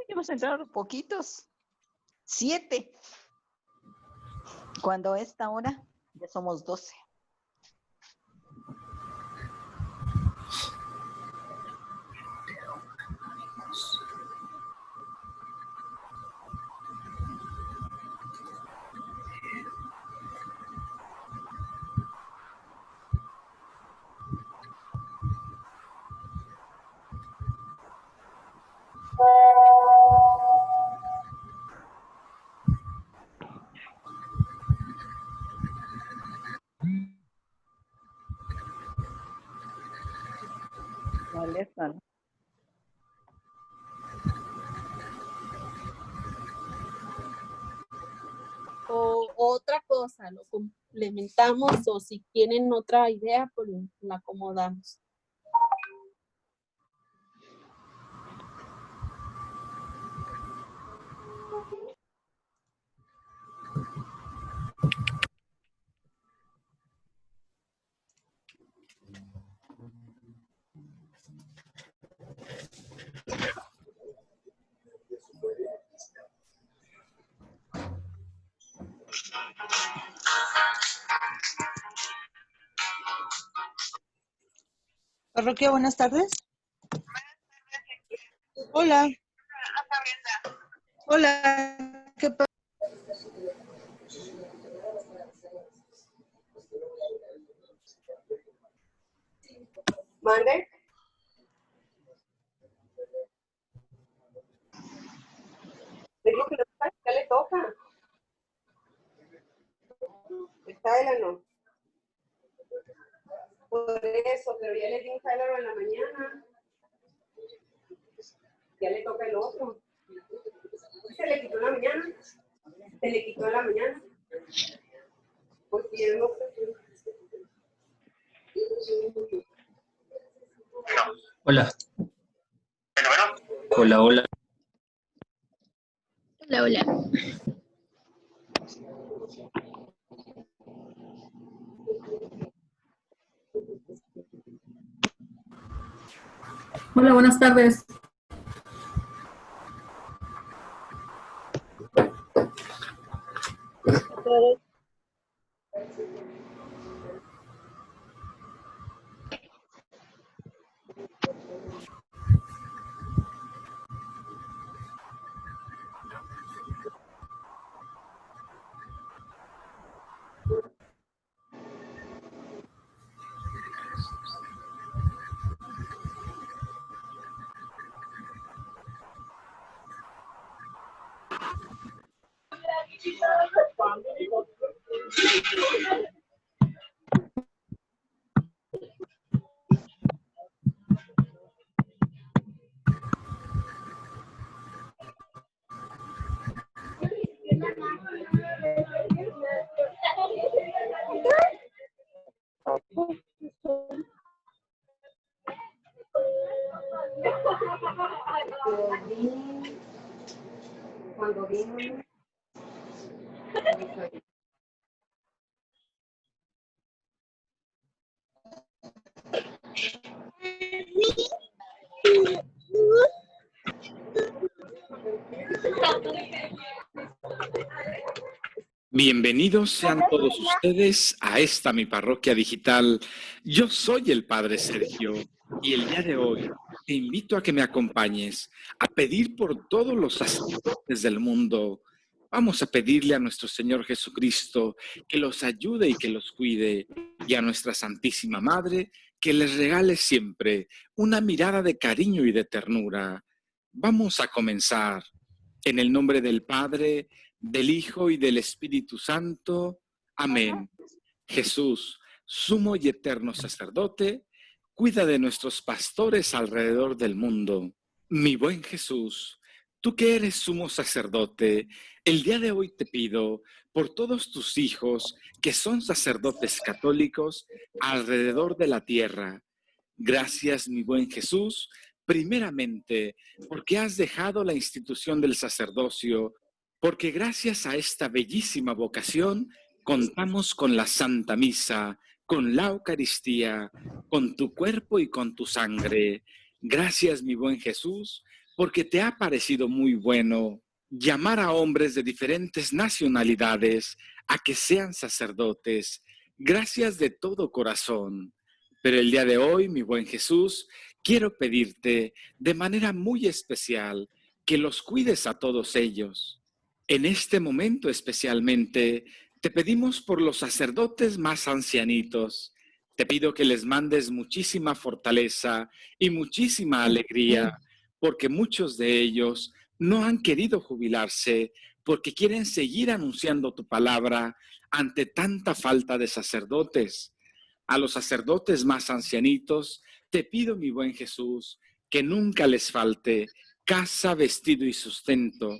hemos entrado poquitos. 7. Cuando a esta hora ya somos 12. Molestan. O otra cosa, lo complementamos o si tienen otra idea, pues la acomodamos. Parroquia, buenas tardes. Hola. Hola. ¿Qué pasa? ¿Mande? Digo que ya le toca. Está él o no. Por eso, pero ya le di un Tyler en la mañana. Ya le toca el otro. Se le quitó en la mañana. Se le quitó en la mañana. Pues bien, no sé. Hola. Hola, hola. Hola, hola. Hola, buenas tardes. Cuando vino. Bienvenidos sean todos ustedes a esta mi parroquia digital. Yo soy el Padre Sergio y el día de hoy te invito a que me acompañes a pedir por todos los sacerdotes del mundo. Vamos a pedirle a nuestro Señor Jesucristo que los ayude y que los cuide, y a nuestra Santísima Madre que les regale siempre una mirada de cariño y de ternura. Vamos a comenzar en el nombre del Padre, del Hijo y del Espíritu Santo. Amén. Jesús, sumo y eterno sacerdote, cuida de nuestros pastores alrededor del mundo. Mi buen Jesús, tú que eres sumo sacerdote, el día de hoy te pido por todos tus hijos que son sacerdotes católicos alrededor de la tierra. Gracias, mi buen Jesús, primeramente porque has dejado la institución del sacerdocio, porque gracias a esta bellísima vocación contamos con la Santa Misa, con la Eucaristía, con tu cuerpo y con tu sangre. Gracias, mi buen Jesús, porque te ha parecido muy bueno llamar a hombres de diferentes nacionalidades a que sean sacerdotes. Gracias de todo corazón. Pero el día de hoy, mi buen Jesús, quiero pedirte de manera muy especial que los cuides a todos ellos. En este momento especialmente, te pedimos por los sacerdotes más ancianitos. Te pido que les mandes muchísima fortaleza y muchísima alegría, porque muchos de ellos no han querido jubilarse porque quieren seguir anunciando tu palabra ante tanta falta de sacerdotes. A los sacerdotes más ancianitos, te pido, mi buen Jesús, que nunca les falte casa, vestido y sustento.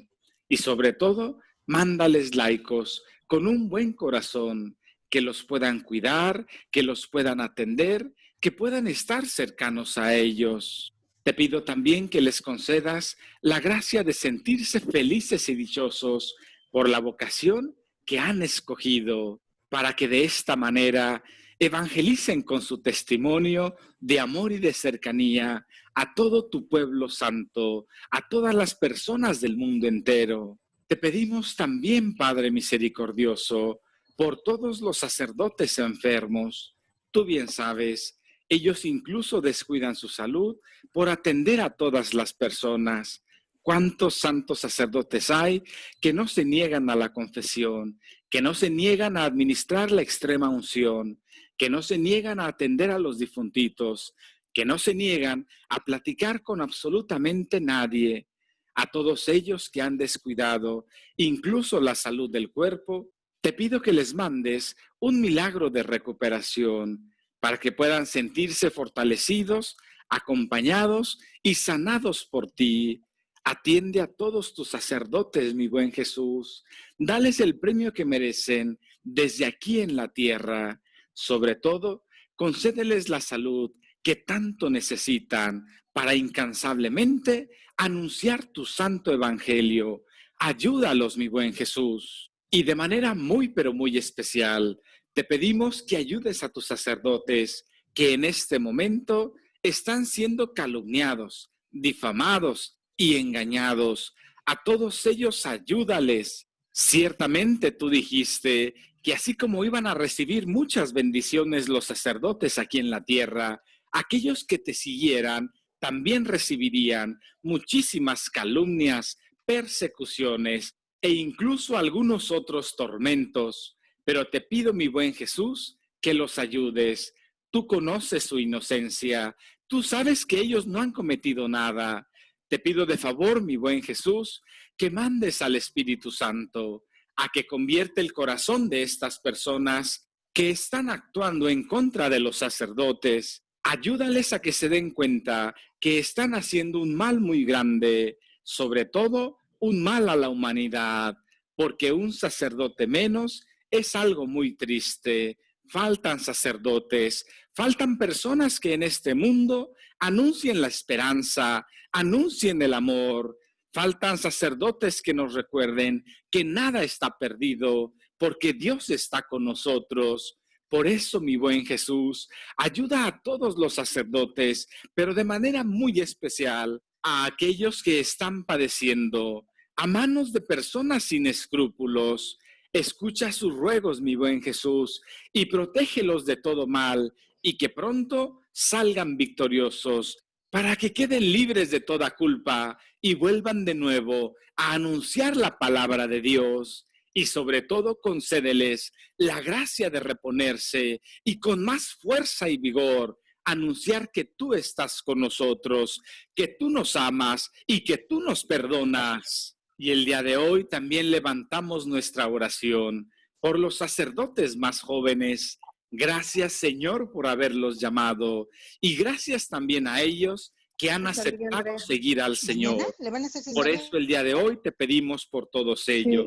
Y sobre todo, mándales laicos con un buen corazón, que los puedan cuidar, que los puedan atender, que puedan estar cercanos a ellos. Te pido también que les concedas la gracia de sentirse felices y dichosos por la vocación que han escogido, para que de esta manera evangelicen con su testimonio de amor y de cercanía a todo tu pueblo santo, a todas las personas del mundo entero. Te pedimos también, Padre misericordioso, por todos los sacerdotes enfermos. Tú bien sabes, ellos incluso descuidan su salud por atender a todas las personas. ¿Cuántos santos sacerdotes hay que no se niegan a la confesión, que no se niegan a administrar la extrema unción, que no se niegan a atender a los difuntitos, que no se niegan a platicar con absolutamente nadie? A todos ellos que han descuidado incluso la salud del cuerpo, te pido que les mandes un milagro de recuperación para que puedan sentirse fortalecidos, acompañados y sanados por ti. Atiende a todos tus sacerdotes, mi buen Jesús. Dales el premio que merecen desde aquí en la tierra. Sobre todo, concédeles la salud que tanto necesitan para incansablemente anunciar tu santo evangelio. Ayúdalos, mi buen Jesús. Y de manera muy, pero muy especial, te pedimos que ayudes a tus sacerdotes que en este momento están siendo calumniados, difamados y engañados. A todos ellos ayúdales. Ciertamente tú dijiste que así como iban a recibir muchas bendiciones los sacerdotes aquí en la tierra, aquellos que te siguieran también recibirían muchísimas calumnias, persecuciones e incluso algunos otros tormentos. Pero te pido, mi buen Jesús, que los ayudes. Tú conoces su inocencia, tú sabes que ellos no han cometido nada. Te pido de favor, mi buen Jesús, que mandes al Espíritu Santo a que convierte el corazón de estas personas que están actuando en contra de los sacerdotes. Ayúdales a que se den cuenta que están haciendo un mal muy grande, sobre todo un mal a la humanidad, porque un sacerdote menos es algo muy triste. Faltan sacerdotes, faltan personas que en este mundo anuncien la esperanza, anuncien el amor. Faltan sacerdotes que nos recuerden que nada está perdido, porque Dios está con nosotros. Por eso, mi buen Jesús, ayuda a todos los sacerdotes, pero de manera muy especial a aquellos que están padeciendo a manos de personas sin escrúpulos. Escucha sus ruegos, mi buen Jesús, y protégelos de todo mal, y que pronto salgan victoriosos, para que queden libres de toda culpa y vuelvan de nuevo a anunciar la palabra de Dios. Y sobre todo concédeles la gracia de reponerse y con más fuerza y vigor anunciar que tú estás con nosotros, que tú nos amas y que tú nos perdonas. Y el día de hoy también levantamos nuestra oración por los sacerdotes más jóvenes. Gracias, Señor, por haberlos llamado, y gracias también a ellos que han aceptado seguir al Señor. ¿Le van a hacer Por cesárea? eso el día de hoy te pedimos por todos ellos.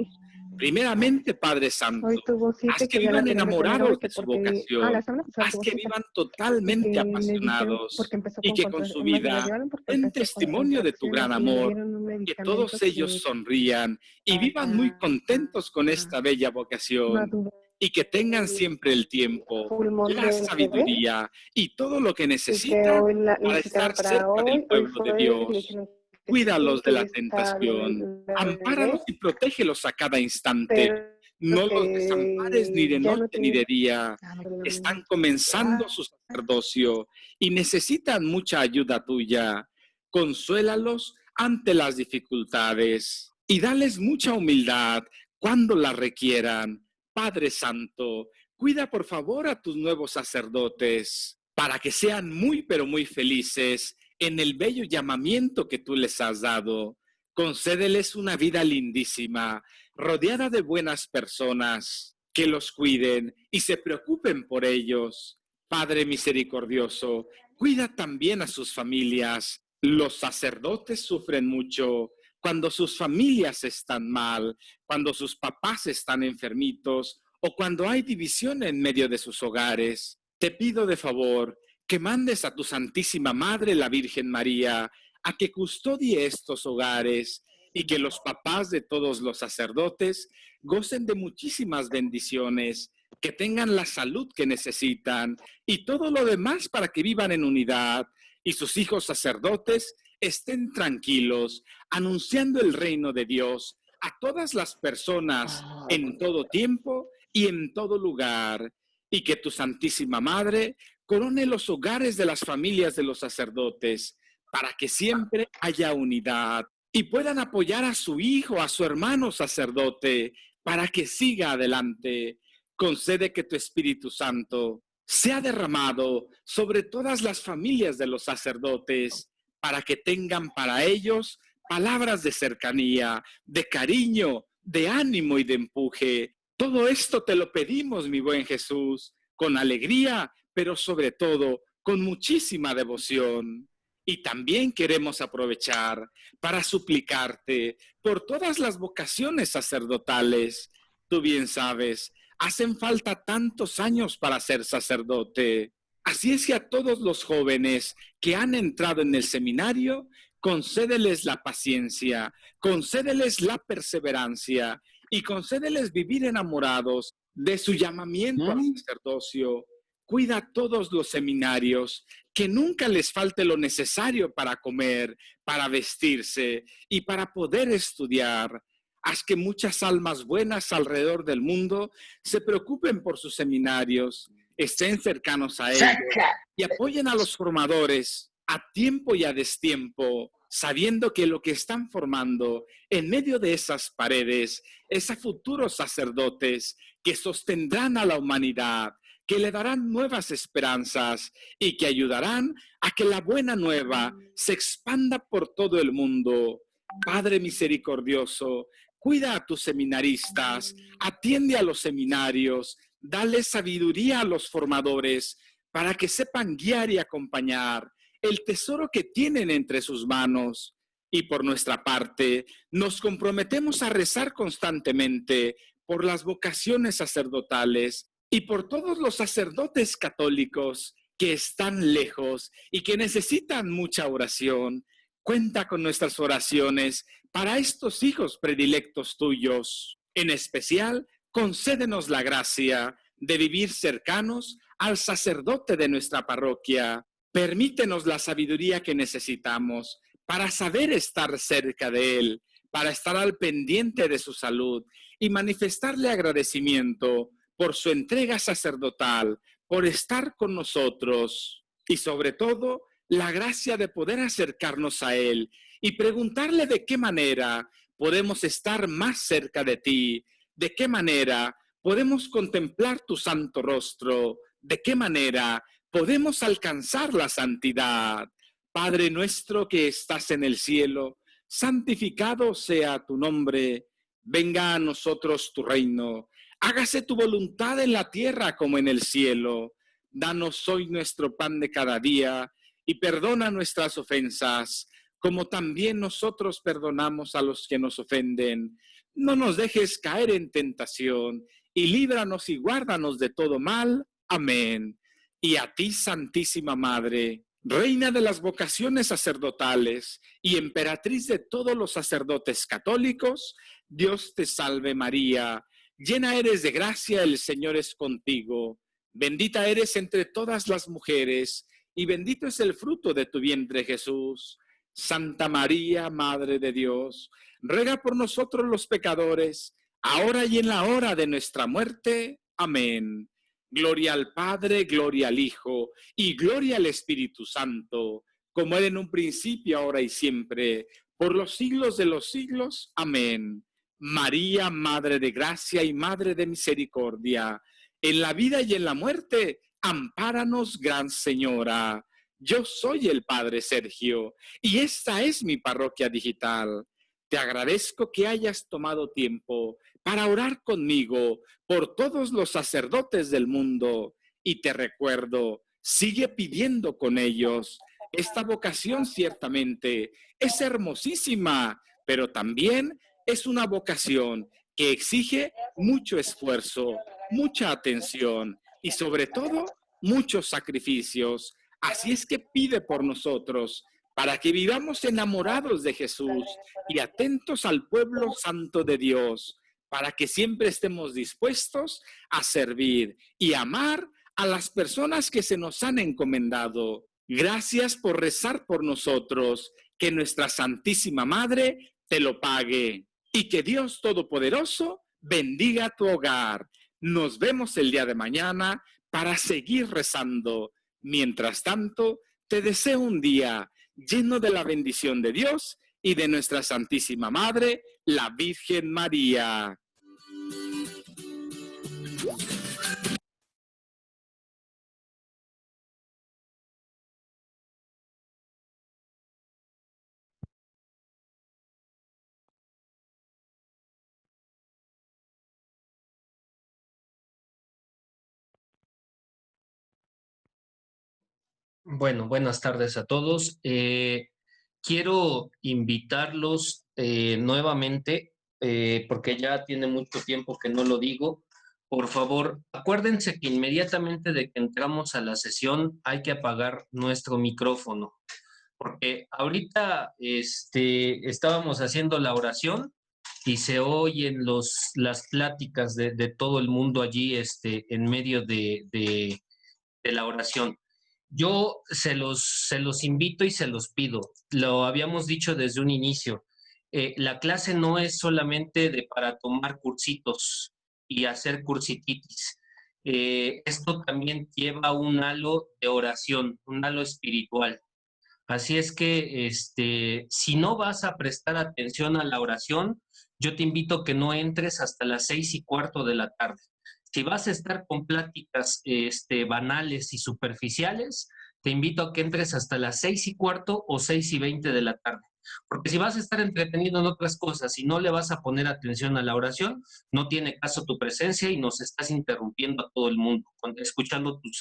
Primeramente, Padre Santo, Hoy tuvo haz cita que que ya la vivan tenían que tener enamorados hoy, de que su porque vocación, la semana pasada haz tuvo que cita, vivan y totalmente que le dijeron, apasionados porque empezó y con que con su vida llevaron porque den empezó con testimonio de tu gran contracciones y le amor, dieron un que medicamento todos ellos que sonrían y vivan muy contentos con esta bella vocación, maduró y que tengan el siempre el tiempo, pulmón la del bebé sabiduría y todo lo que y que necesitan hoy la para citaron estar para cerca del hoy pueblo de fue, le Dios. dijeron Cuídalos de la tentación. Ampáralos y protégelos a cada instante. No los desampares ni de noche ni de día. Están comenzando su sacerdocio y necesitan mucha ayuda tuya. Consuélalos ante las dificultades y dales mucha humildad cuando la requieran. Padre Santo, cuida por favor a tus nuevos sacerdotes para que sean muy pero muy felices en el bello llamamiento que tú les has dado. Concédeles una vida lindísima, rodeada de buenas personas que los cuiden y se preocupen por ellos. Padre misericordioso, cuida también a sus familias. Los sacerdotes sufren mucho cuando sus familias están mal, cuando sus papás están enfermitos o cuando hay división en medio de sus hogares. Te pido de favor que mandes a tu Santísima Madre, la Virgen María, a que custodie estos hogares y que los papás de todos los sacerdotes gocen de muchísimas bendiciones, que tengan la salud que necesitan y todo lo demás para que vivan en unidad y sus hijos sacerdotes estén tranquilos, anunciando el reino de Dios a todas las personas en todo tiempo y en todo lugar, y que tu Santísima Madre corone los hogares de las familias de los sacerdotes para que siempre haya unidad y puedan apoyar a su hijo, a su hermano sacerdote, para que siga adelante. Concede que tu Espíritu Santo sea derramado sobre todas las familias de los sacerdotes, para que tengan para ellos palabras de cercanía, de cariño, de ánimo y de empuje. Todo esto te lo pedimos, mi buen Jesús, con alegría, pero sobre todo con muchísima devoción. Y también queremos aprovechar para suplicarte por todas las vocaciones sacerdotales. Tú bien sabes, hacen falta tantos años para ser sacerdote. Así es que a todos los jóvenes que han entrado en el seminario, concédeles la paciencia, concédeles la perseverancia y concédeles vivir enamorados de su llamamiento al sacerdocio. Cuida a todos los seminarios, que nunca les falte lo necesario para comer, para vestirse y para poder estudiar. Haz que muchas almas buenas alrededor del mundo se preocupen por sus seminarios, estén cercanos a ellos y apoyen a los formadores a tiempo y a destiempo, sabiendo que lo que están formando en medio de esas paredes es a futuros sacerdotes que sostendrán a la humanidad, que le darán nuevas esperanzas y que ayudarán a que la buena nueva se expanda por todo el mundo. Padre misericordioso, cuida a tus seminaristas, atiende a los seminarios, dale sabiduría a los formadores para que sepan guiar y acompañar el tesoro que tienen entre sus manos. Y por nuestra parte, nos comprometemos a rezar constantemente por las vocaciones sacerdotales y por todos los sacerdotes católicos que están lejos y que necesitan mucha oración. Cuenta con nuestras oraciones para estos hijos predilectos tuyos. En especial, concédenos la gracia de vivir cercanos al sacerdote de nuestra parroquia. Permítenos la sabiduría que necesitamos para saber estar cerca de él, para estar al pendiente de su salud y manifestarle agradecimiento por su entrega sacerdotal, por estar con nosotros y sobre todo la gracia de poder acercarnos a él y preguntarle de qué manera podemos estar más cerca de ti, de qué manera podemos contemplar tu santo rostro, de qué manera podemos alcanzar la santidad. Padre nuestro que estás en el cielo, santificado sea tu nombre, venga a nosotros tu reino, hágase tu voluntad en la tierra como en el cielo. Danos hoy nuestro pan de cada día y perdona nuestras ofensas, como también nosotros perdonamos a los que nos ofenden. No nos dejes caer en tentación y líbranos y guárdanos de todo mal. Amén. Y a ti, Santísima Madre, Reina de las vocaciones sacerdotales y emperatriz de todos los sacerdotes católicos, Dios te salve María, llena eres de gracia, el Señor es contigo. Bendita eres entre todas las mujeres y bendito es el fruto de tu vientre Jesús. Santa María, Madre de Dios, ruega por nosotros los pecadores, ahora y en la hora de nuestra muerte. Amén. Gloria al Padre, gloria al Hijo y gloria al Espíritu Santo, como era en un principio, ahora y siempre, por los siglos de los siglos. Amén. María, Madre de Gracia y Madre de Misericordia, en la vida y en la muerte, ampáranos, Gran Señora. Yo soy el Padre Sergio y esta es mi parroquia digital. Te agradezco que hayas tomado tiempo para orar conmigo por todos los sacerdotes del mundo y te recuerdo, sigue pidiendo con ellos. Esta vocación ciertamente es hermosísima, pero también es una vocación que exige mucho esfuerzo, mucha atención y sobre todo muchos sacrificios. Así es que pide por nosotros, para que vivamos enamorados de Jesús y atentos al pueblo santo de Dios, para que siempre estemos dispuestos a servir y amar a las personas que se nos han encomendado. Gracias por rezar por nosotros, que nuestra Santísima Madre te lo pague y que Dios Todopoderoso bendiga tu hogar. Nos vemos el día de mañana para seguir rezando. Mientras tanto, te deseo un día lleno de la bendición de Dios y de nuestra Santísima Madre, la Virgen María. Bueno, buenas tardes a todos. Quiero invitarlos nuevamente, porque ya tiene mucho tiempo que no lo digo. Por favor, acuérdense que inmediatamente de que entramos a la sesión hay que apagar nuestro micrófono, porque ahorita estábamos haciendo la oración y se oyen las pláticas de todo el mundo allí en medio de la oración. Yo se los invito y se los pido. Lo habíamos dicho desde un inicio. La clase no es solamente para tomar cursitos y hacer cursititis. Esto también lleva un halo de oración, un halo espiritual. Así es que si no vas a prestar atención a la oración, yo te invito a que no entres hasta las 6:15 de la tarde. Si vas a estar con pláticas banales y superficiales, te invito a que entres hasta las 6:15 o 6:20 de la tarde. Porque si vas a estar entretenido en otras cosas y no le vas a poner atención a la oración, no tiene caso tu presencia y nos estás interrumpiendo a todo el mundo, escuchando tus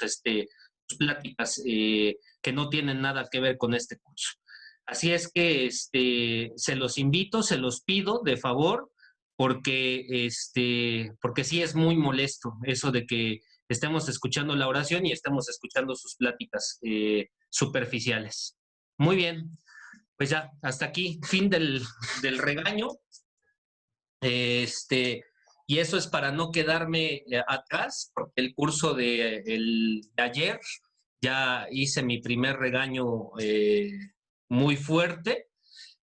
pláticas que no tienen nada que ver con este curso. Así es que se los invito, se los pido de favor, porque sí es muy molesto eso de que estemos escuchando la oración y estemos escuchando sus pláticas superficiales. Muy bien, pues ya, hasta aquí, fin del regaño. Y eso es para no quedarme atrás, porque el curso de ayer ya hice mi primer regaño muy fuerte,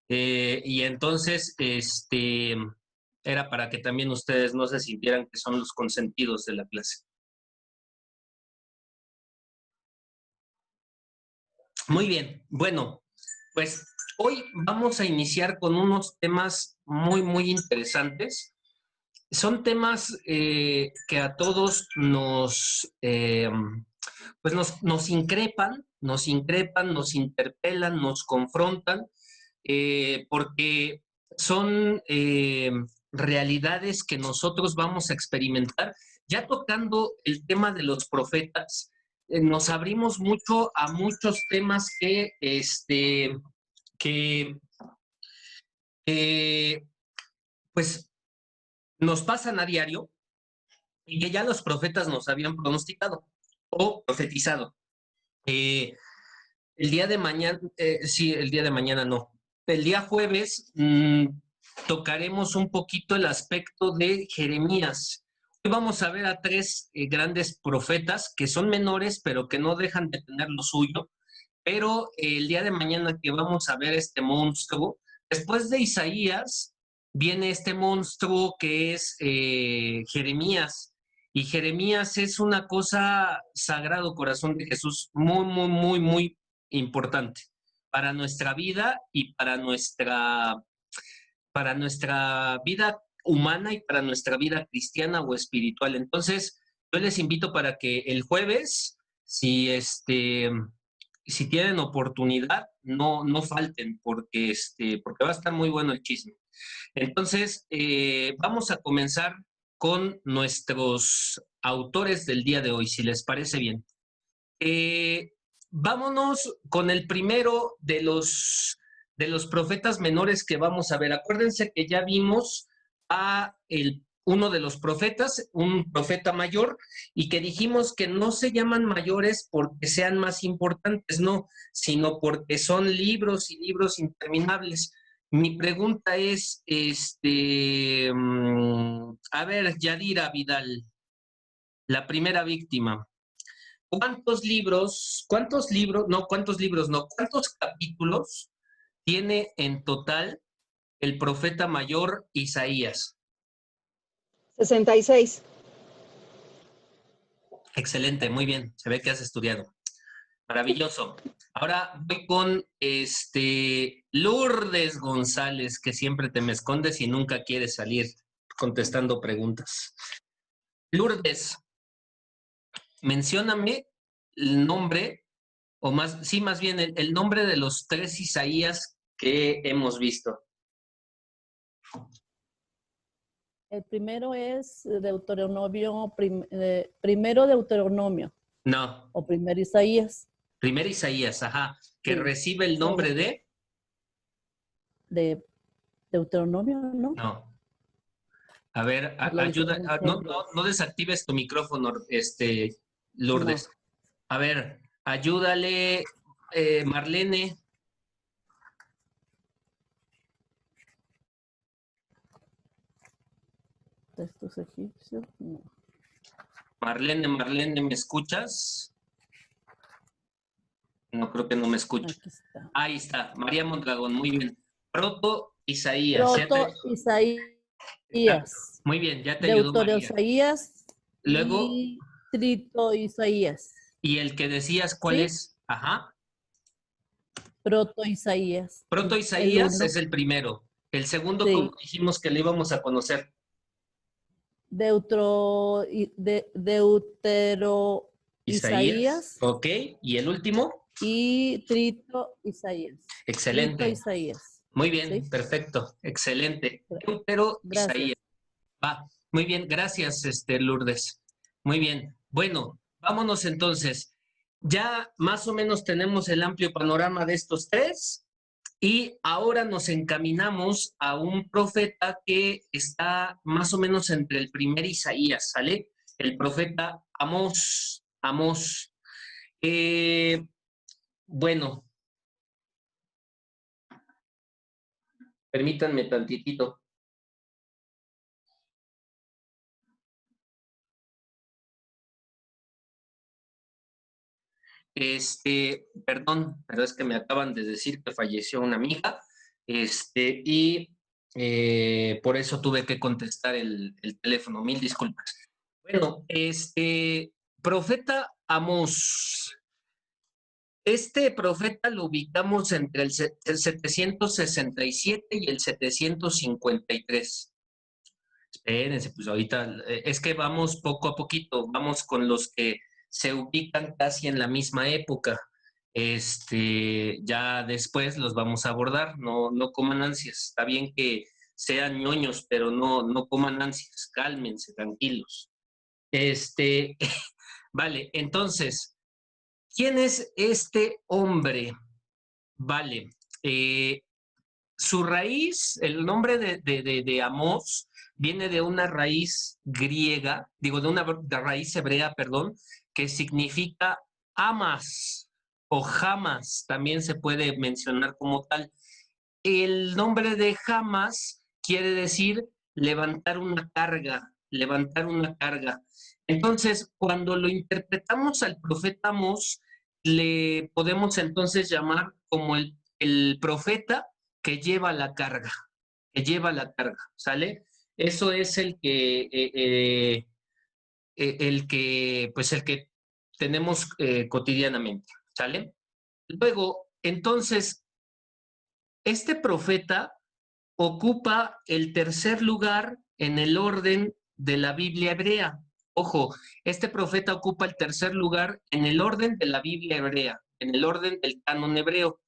y entonces era para que también ustedes no se sintieran que son los consentidos de la clase. Muy bien, bueno, pues hoy vamos a iniciar con unos temas muy, muy interesantes. Son temas que a todos nos increpan, nos interpelan, nos confrontan, porque son realidades que nosotros vamos a experimentar. Ya tocando el tema de los profetas, nos abrimos mucho a muchos temas pues nos pasan a diario y que ya los profetas nos habían pronosticado o profetizado. El día de mañana, no, el día jueves tocaremos un poquito el aspecto de Jeremías. Hoy vamos a ver a tres grandes profetas que son menores, pero que no dejan de tener lo suyo, pero el día de mañana que vamos a ver este monstruo, después de Isaías, viene este monstruo que es Jeremías. Y Jeremías es una cosa, Sagrado Corazón de Jesús, muy, muy, muy, muy importante para nuestra vida y para nuestra vida humana y para nuestra vida cristiana o espiritual. Entonces, yo les invito para que el jueves, si tienen oportunidad, no falten, porque va a estar muy bueno el chisme. Entonces, vamos a comenzar con nuestros autores del día de hoy, si les parece bien. Vámonos con el primero de los profetas menores que vamos a ver. Acuérdense que ya vimos a uno de los profetas, un profeta mayor, y que dijimos que no se llaman mayores porque sean más importantes, no, sino porque son libros y libros interminables. Mi pregunta es, a ver, Yadira Vidal, la primera víctima. ¿Cuántos capítulos tiene en total el profeta mayor Isaías? 66. Excelente, muy bien, se ve que has estudiado. Maravilloso. Ahora voy con Lourdes González, que siempre te me escondes y nunca quieres salir contestando preguntas. Lourdes, mencióname el nombre, más bien el nombre de los 3 Isaías que hemos visto. El primero es Deuteronomio, primero Deuteronomio. No. O primer Isaías. Primer Isaías, ajá, que Sí. recibe el nombre de Deuteronomio, ¿no? No. A ver, ayuda, no desactives tu micrófono, Lourdes. No. A ver, ayúdale, Marlene. Textos egipcios, no. Marlene, ¿me escuchas? No, creo que no me escucha. Aquí está. Ahí está, María Mondragón, muy bien. Proto Isaías. Isaías. Muy bien, ya te ayudó María. Isaías. Luego. Y Trito Isaías. ¿Y el que decías cuál es? Ajá. Proto Isaías. Proto Isaías es el primero. El segundo, sí. ¿Cómo dijimos que lo íbamos a conocer? Deutero Isaías. Ok, ¿y el último? Y Trito Isaías. Excelente. Trito Isaías. Muy bien, ¿Sí? Perfecto, excelente. Deutero Isaías. Va, muy bien, gracias, Lourdes. Muy bien. Bueno, vámonos entonces. Ya más o menos tenemos el amplio panorama de estos 3 y ahora nos encaminamos a un profeta que está más o menos entre el primer Isaías, ¿sale? El profeta Amós. Bueno, permítanme tantitito. Perdón, pero es que me acaban de decir que falleció una amiga, y por eso tuve que contestar el teléfono. Mil disculpas. Bueno, profeta Amós. Este profeta lo ubicamos entre el 767 y el 753. Espérense, pues ahorita, es que vamos poco a poquito, vamos con los que se ubican casi en la misma época. Ya después los vamos a abordar, no coman ansias. Está bien que sean ñoños, pero no coman ansias, cálmense, tranquilos. Vale, entonces, ¿quién es este hombre? Vale, su raíz, el nombre de Amós, viene de una raíz griega, de una raíz hebrea, perdón, que significa amas o jamas, también se puede mencionar como tal. El nombre de jamas quiere decir levantar una carga. Entonces, cuando lo interpretamos al profeta Amós, le podemos entonces llamar como el profeta que lleva la carga, ¿sale? Eso es pues el que tenemos cotidianamente, ¿sale? Luego, entonces, este profeta ocupa el tercer lugar en el orden de la Biblia hebrea. Ojo, este profeta ocupa el tercer lugar en el orden de la Biblia hebrea, en el orden del canon hebreo,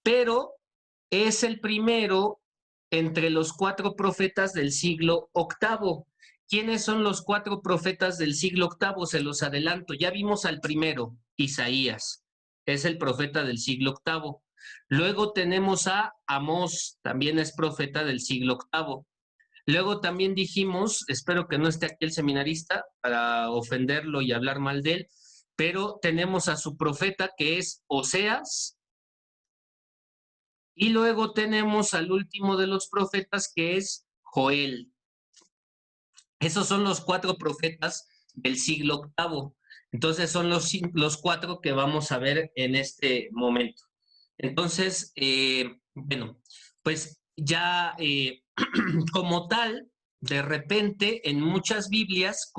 pero es el primero entre los 4 profetas del siglo VIII. ¿Quiénes son los 4 profetas del siglo VIII? Se los adelanto. Ya vimos al primero, Isaías. Es el profeta del siglo VIII. Luego tenemos a Amós, también es profeta del siglo VIII. Luego también dijimos, espero que no esté aquí el seminarista para ofenderlo y hablar mal de él, pero tenemos a su profeta que es Oseas, y luego tenemos al último de los profetas que es Joel. Esos son los 4 profetas del siglo VIII. Entonces son los 4 que vamos a ver en este momento. Entonces, bueno, pues ya como tal, de repente en muchas Biblias,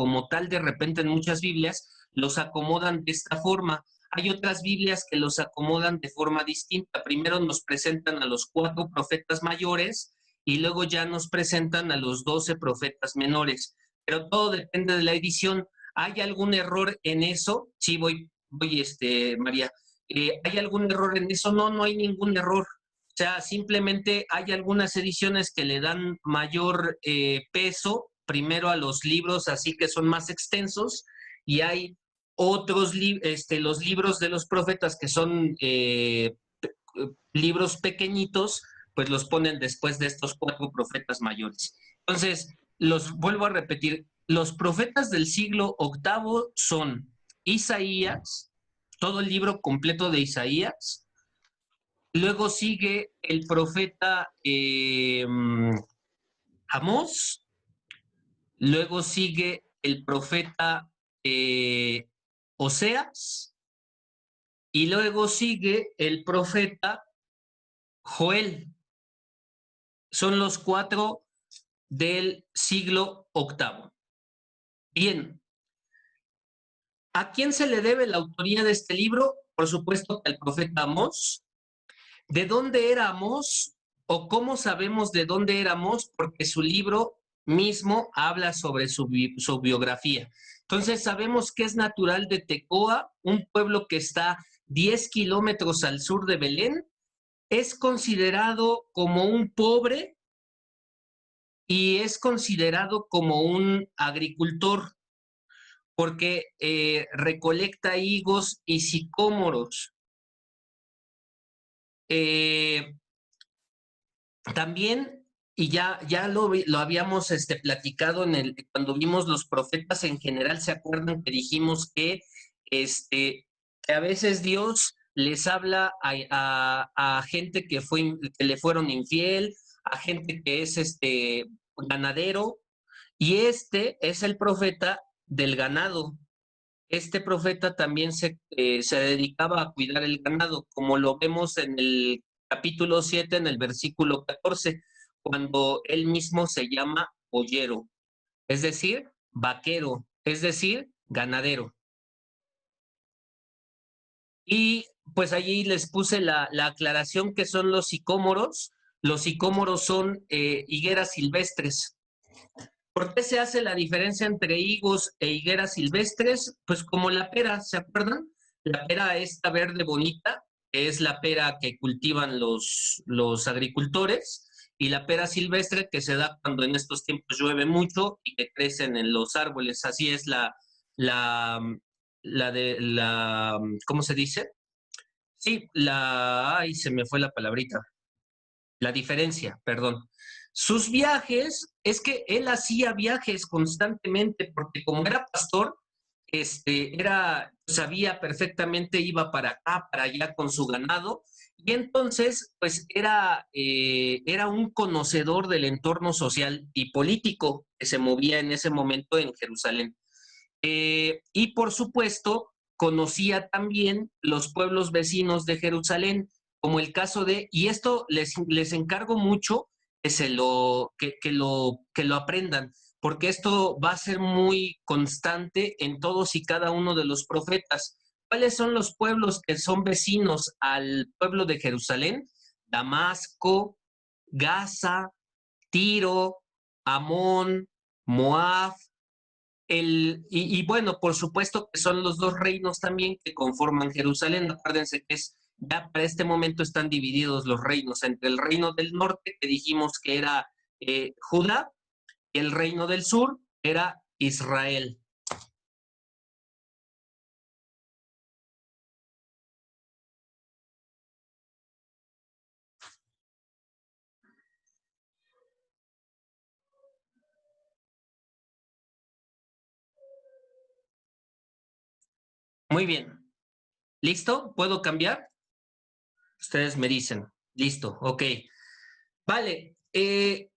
los acomodan de esta forma. Hay otras Biblias que los acomodan de forma distinta. Primero nos presentan a los 4 profetas mayores y luego ya nos presentan a los 12 profetas menores. Pero todo depende de la edición. ¿Hay algún error en eso? Sí, voy María. ¿Hay algún error en eso? No, no hay ningún error. O sea, simplemente hay algunas ediciones que le dan mayor peso primero a los libros así que son más extensos, y hay otros los libros de los profetas que son libros pequeñitos, pues los ponen después de estos 4 profetas mayores. Entonces, los vuelvo a repetir, los profetas del siglo VIII son Isaías, todo el libro completo de Isaías. Luego sigue el profeta Amós. Luego sigue el profeta Oseas. Y luego sigue el profeta Joel. Son los 4 del siglo VIII. Bien. ¿A quién se le debe la autoría de este libro? Por supuesto que al profeta Amós. ¿De dónde era Amós? ¿O cómo sabemos de dónde era Amós? Porque su libro mismo habla sobre su biografía. Entonces sabemos que es natural de Tecoa, un pueblo que está 10 kilómetros al sur de Belén. Es considerado como un pobre y es considerado como un agricultor, porque recolecta higos y sicómoros. También, y ya lo habíamos platicado cuando vimos los profetas en general, ¿se acuerdan que dijimos que a veces Dios les habla a gente que le fueron infiel, a gente que es ganadero, y es el profeta del ganado? Este profeta también se dedicaba a cuidar el ganado, como lo vemos en el capítulo 7, en el versículo 14, cuando él mismo se llama ollero, es decir, vaquero, es decir, ganadero. Y pues allí les puse la aclaración que son los sicómoros. Los sicómoros son higueras silvestres. ¿Por qué se hace la diferencia entre higos e higueras silvestres? Pues como la pera, ¿se acuerdan? La pera esta verde bonita es la pera que cultivan los agricultores, y la pera silvestre que se da cuando en estos tiempos llueve mucho y que crecen en los árboles. Así es ¿cómo se dice? Sí, ay, se me fue la palabrita. La diferencia, perdón. Sus viajes, es que él hacía viajes constantemente, porque como era pastor, sabía perfectamente, iba para acá, para allá con su ganado, y entonces, pues era un conocedor del entorno social y político que se movía en ese momento en Jerusalén. Y por supuesto, conocía también los pueblos vecinos de Jerusalén, como el caso de, y esto les encargo mucho que lo aprendan, porque esto va a ser muy constante en todos y cada uno de los profetas. ¿Cuáles son los pueblos que son vecinos al pueblo de Jerusalén? Damasco, Gaza, Tiro, Amón, Moab, y bueno, por supuesto que son los dos reinos también que conforman Jerusalén. Acuérdense que ya para este momento están divididos los reinos entre el reino del norte, que dijimos que era Judá, y el reino del sur era Israel. Muy bien. ¿Listo? ¿Puedo cambiar? Ustedes me dicen. Listo, ok. Vale. En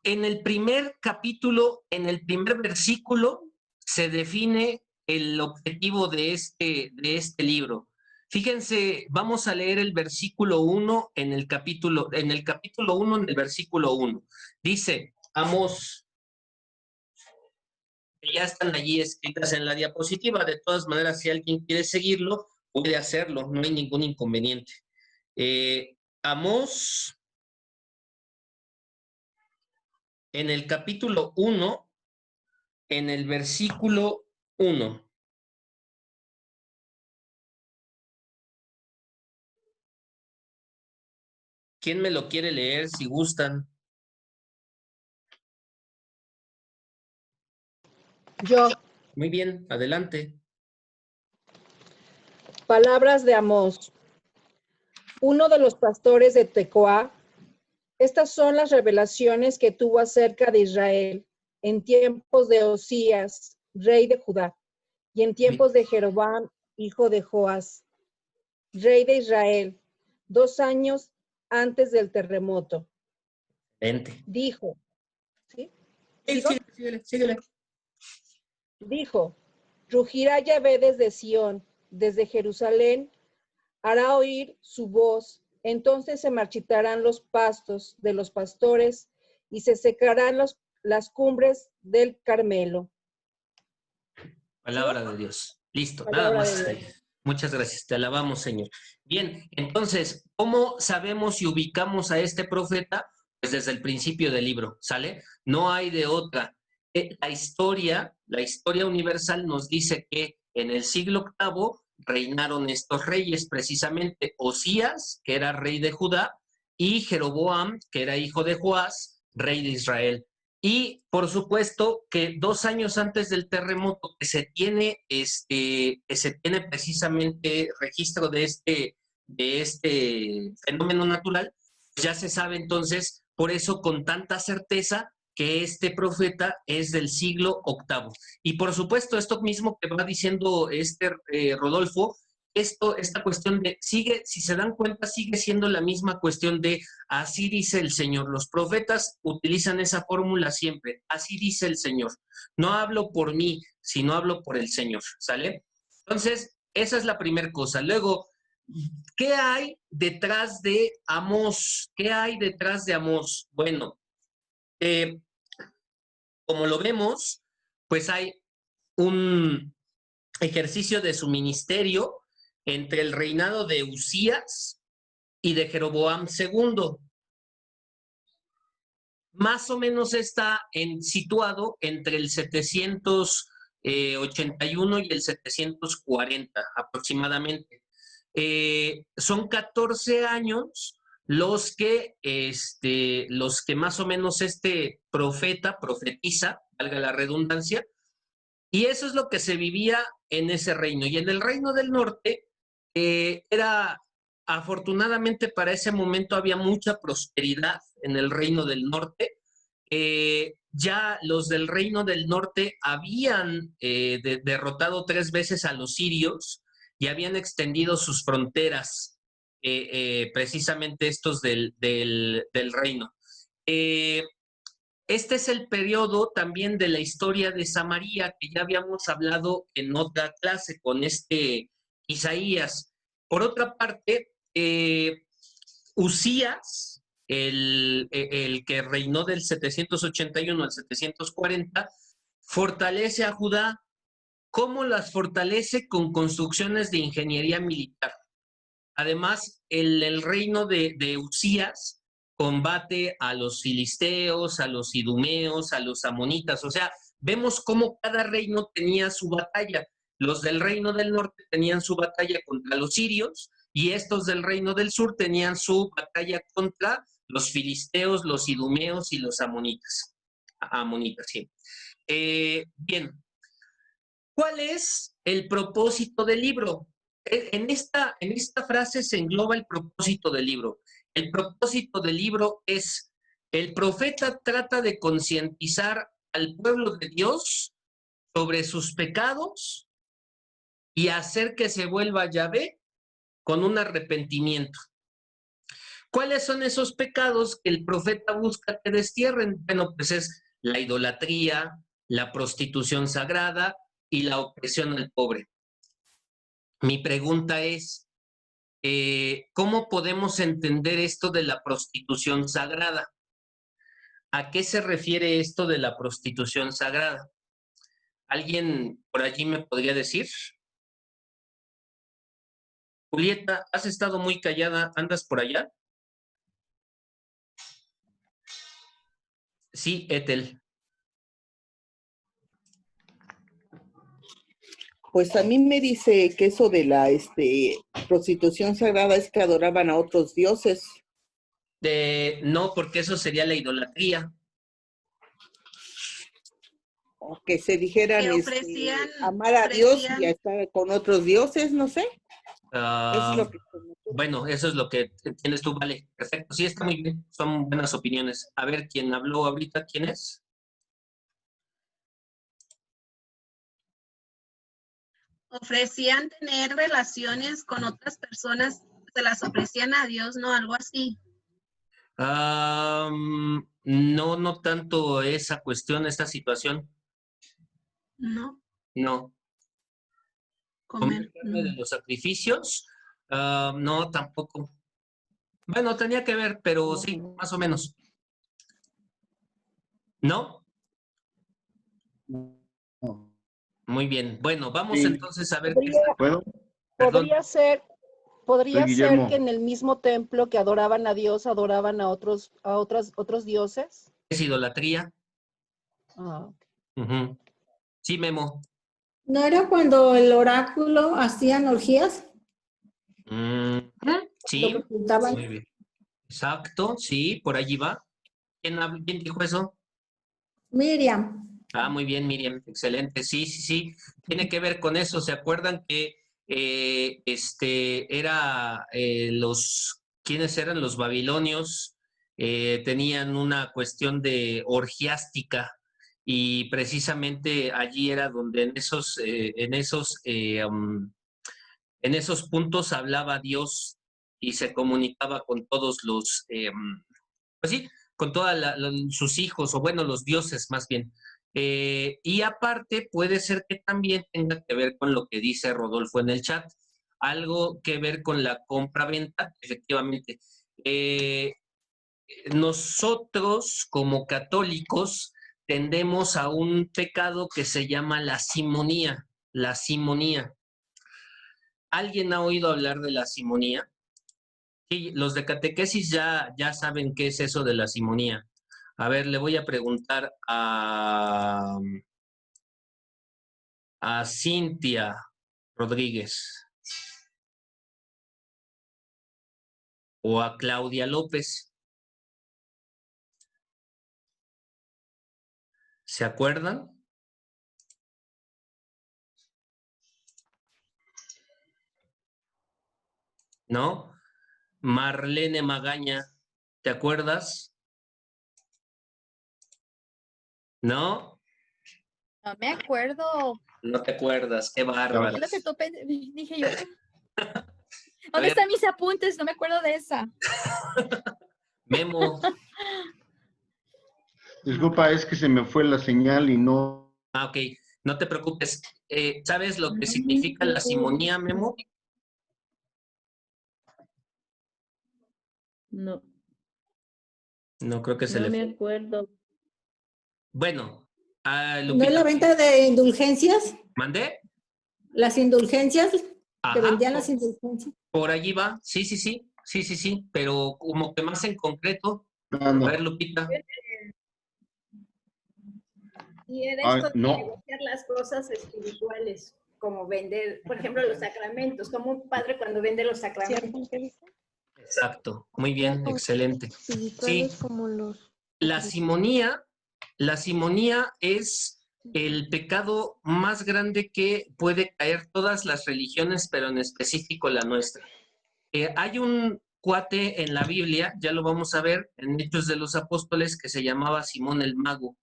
el primer capítulo, en el primer versículo, se define el objetivo de este libro. Fíjense, vamos a leer el versículo 1 en el capítulo 1, en el versículo 1. Dice, Amós, que ya están allí escritas en la diapositiva. De todas maneras, si alguien quiere seguirlo, puede hacerlo, no hay ningún inconveniente. Amós, en el capítulo 1, en el versículo 1. ¿Quién me lo quiere leer si gustan? Yo, Muy bien, adelante. palabras de Amós, uno de los pastores de Tecoa. Estas son las revelaciones que tuvo acerca de Israel en tiempos de Osías, rey de Judá, y en tiempos de Jeroboam, hijo de Joás, rey de Israel, 2 años antes del terremoto. Excelente. Dijo, ¿sí? Sí, síguele. Dijo, rugirá Yahvé desde Sión, desde Jerusalén, hará oír su voz, entonces se marchitarán los pastos de los pastores y se secarán las cumbres del Carmelo. Palabra de Dios. Listo, Palabra nada más de hasta Dios. ahí. Muchas gracias, te alabamos, Señor. Bien, entonces, ¿cómo sabemos y ubicamos a este profeta? Pues desde el principio del libro, ¿sale? No hay de otra. La historia universal nos dice que en el siglo VIII reinaron estos reyes, precisamente Osías, que era rey de Judá, y Jeroboam, que era hijo de Joás, rey de Israel. Y por supuesto que 2 años antes del terremoto que se tiene precisamente registro de este fenómeno natural, ya se sabe entonces, por eso con tanta certeza, que este profeta es del siglo VIII. Y por supuesto, esto mismo que va diciendo Rodolfo, esta cuestión de, si se dan cuenta, sigue siendo la misma cuestión de así dice el Señor. Los profetas utilizan esa fórmula siempre, así dice el Señor. No hablo por mí, sino hablo por el Señor, ¿sale? Entonces, esa es la primera cosa. Luego, ¿qué hay detrás de Amós? ¿Qué hay detrás de Amós? Bueno, como lo vemos, pues hay un ejercicio de su ministerio entre el reinado de Usías y de Jeroboam II. Más o menos está situado entre el 781 y el 740 aproximadamente. Son 14 años los que más o menos este profetiza, valga la redundancia, y eso es lo que se vivía en ese reino. Y en el reino del norte afortunadamente para ese momento había mucha prosperidad en el reino del norte. Ya los del reino del norte habían derrotado 3 veces a los sirios y habían extendido sus fronteras, precisamente estos del reino. Este es el periodo también de la historia de Samaria que ya habíamos hablado en otra clase con Isaías. Por otra parte, Usías, el que reinó del 781 al 740, fortalece a Judá. ¿Cómo las fortalece? Con construcciones de ingeniería militar. Además, el reino de Usías combate a los filisteos, a los idumeos, a los amonitas. O sea, vemos cómo cada reino tenía su batalla. Los del reino del norte tenían su batalla contra los sirios y estos del reino del sur tenían su batalla contra los filisteos, los idumeos y los amonitas. Amonitas, sí. Bien. ¿Cuál es el propósito del libro? En esta frase se engloba el propósito del libro. El propósito del libro es: el profeta trata de concientizar al pueblo de Dios sobre sus pecados y hacer que se vuelva a Yahvé con un arrepentimiento. ¿Cuáles son esos pecados que el profeta busca que destierren? Bueno, pues es la idolatría, la prostitución sagrada y la opresión al pobre. Mi pregunta es, ¿cómo podemos entender esto de la prostitución sagrada? ¿A qué se refiere esto de la prostitución sagrada? ¿Alguien por allí me podría decir? Julieta, has estado muy callada, ¿andas por allá? Sí, Ethel. Pues a mí me dice que eso de la prostitución sagrada es que adoraban a otros dioses. No, porque eso sería la idolatría. O que se dijeran Que ofrecían, amar a Dios y a estar con otros dioses, no sé. Es lo que bueno, eso es lo que tienes tú, vale. Perfecto, sí, está muy bien. Son buenas opiniones. A ver, ¿quién habló ahorita? ¿Quién es? ofrecían tener relaciones con otras personas, se las ofrecían a Dios, ¿no? Algo así. No tanto esa cuestión, esta situación. No. No. Comer. ¿De los sacrificios? No, tampoco. Bueno, tenía que ver, pero sí, más o menos. ¿No? Muy bien. Bueno, vamos Sí. entonces a ver. ¿Puedo? Podría Soy ser Guillermo. que en el mismo templo que adoraban a Dios, adoraban a otros dioses. ¿Es idolatría? Ah, ok. Uh-huh. Sí, Memo. ¿No era cuando el oráculo hacían orgías? Sí. Lo Muy bien. Exacto, sí, por allí va. ¿Quién dijo eso? Miriam. Ah, muy bien, Miriam, excelente. Sí. Tiene que ver con eso. ¿Se acuerdan que ¿quiénes eran los babilonios? Tenían una cuestión de orgiástica y precisamente allí era donde en esos puntos hablaba Dios y se comunicaba con todos pues sí, con todos sus hijos, o bueno, los dioses más bien. Y aparte, puede ser que también tenga que ver con lo que dice Rodolfo en el chat, algo que ver con la compra-venta, efectivamente. Nosotros, como católicos, tendemos a un pecado que se llama la simonía. La simonía. ¿Alguien ha oído hablar de la simonía? Sí, los de catequesis ya saben qué es eso de la simonía. A ver, le voy a preguntar a Cintia Rodríguez o a Claudia López. ¿Se acuerdan? ¿No? Marlene Magaña, ¿te acuerdas? ¿No? No me acuerdo. No te acuerdas, qué bárbaro. Es lo que tú dije yo. ¿Dónde están mis apuntes? No me acuerdo de esa. Memo. Disculpa, es que se me fue la señal y no... Ah, ok. No te preocupes. ¿Sabes lo que significa la simonía, Memo? No, No creo que se no le me fue. acuerdo. Bueno, ¿No es la Lupita, venta de indulgencias? ¿mandé? ¿Las indulgencias? ¿Que Ajá, vendían las indulgencias? por allí va. Sí, sí, sí. Sí, sí, sí. Pero como que más en concreto. A Anda. ver, Lupita. Y era Ay, esto de no. negociar las cosas espirituales, como vender, por ejemplo, los sacramentos, como un padre cuando vende los sacramentos. Exacto. Muy bien, excelente. Sí, Espirituales como los... la simonía es el pecado más grande que puede caer todas las religiones, pero en específico la nuestra. Hay un cuate en la Biblia, ya lo vamos a ver, en Hechos de los Apóstoles, que se llamaba Simón el Mago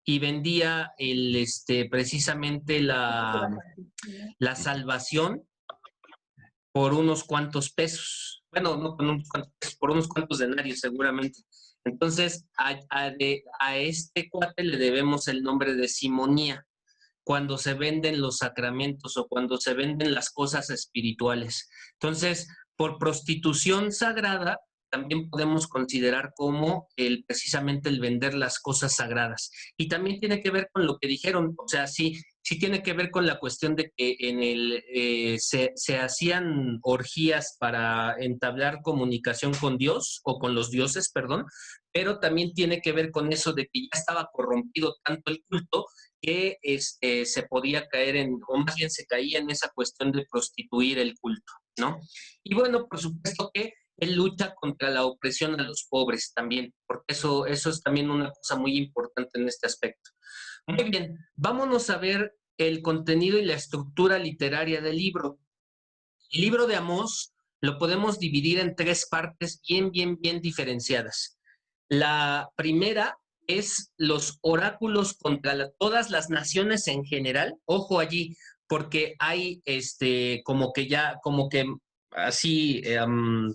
y vendía precisamente la salvación por unos cuantos pesos. Bueno, no por unos cuantos pesos, por unos cuantos denarios seguramente. Entonces, a este cuate le debemos el nombre de simonía, cuando se venden los sacramentos o cuando se venden las cosas espirituales. Entonces, por prostitución sagrada, también podemos considerar como precisamente el vender las cosas sagradas. Y también tiene que ver con lo que dijeron, o sea, sí tiene que ver con la cuestión de que se hacían orgías para entablar comunicación con Dios, o con los dioses, perdón, pero también tiene que ver con eso de que ya estaba corrompido tanto el culto que se podía caer o más bien se caía en esa cuestión de prostituir el culto, ¿no? Y bueno, por supuesto que él lucha contra la opresión a los pobres también, porque eso es también una cosa muy importante en este aspecto. Muy bien, vámonos a ver el contenido y la estructura literaria del libro. El libro de Amós lo podemos dividir en 3 partes bien diferenciadas. La primera es los oráculos contra todas las naciones en general. Ojo allí, porque hay como que así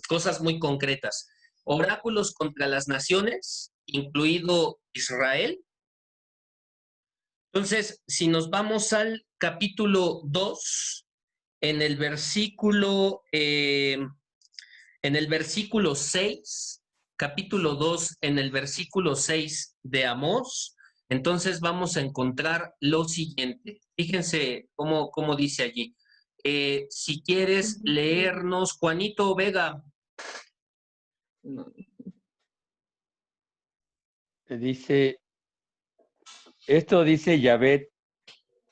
cosas muy concretas. Oráculos contra las naciones, incluido Israel. Entonces, si nos vamos al capítulo 2, en el versículo 6, capítulo 2, en el versículo 6 de Amós, entonces vamos a encontrar lo siguiente. Fíjense cómo dice allí. Si quieres leernos, Juanito Vega. Dice, esto dice Yahvé,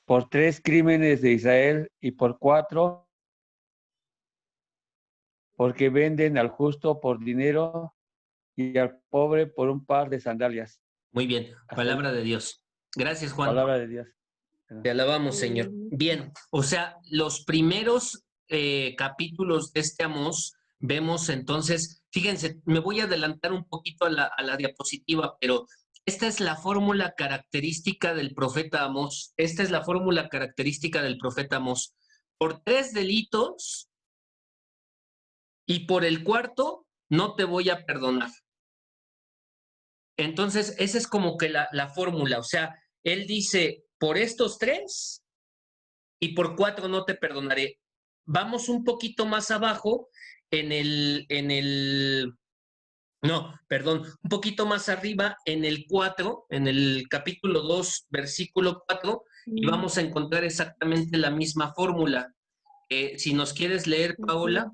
por 3 crímenes de Israel y por 4, porque venden al justo por dinero y al pobre por un par de sandalias. Muy bien, palabra de Dios. Gracias, Juan. Palabra de Dios. Te alabamos, Señor. Bien, o sea, los primeros capítulos de este Amós, vemos entonces, fíjense, me voy a adelantar un poquito a la diapositiva, pero esta es la fórmula característica del profeta Amós. Esta es la fórmula característica del profeta Amós. Por 3 delitos y por el 4 no te voy a perdonar. Entonces, esa es como que la fórmula. O sea, él dice, por estos 3 y por 4 no te perdonaré. Vamos un poquito más abajo un poquito más arriba en el 4, en el capítulo 2, versículo 4, y vamos a encontrar exactamente la misma fórmula. Si nos quieres leer, Paola.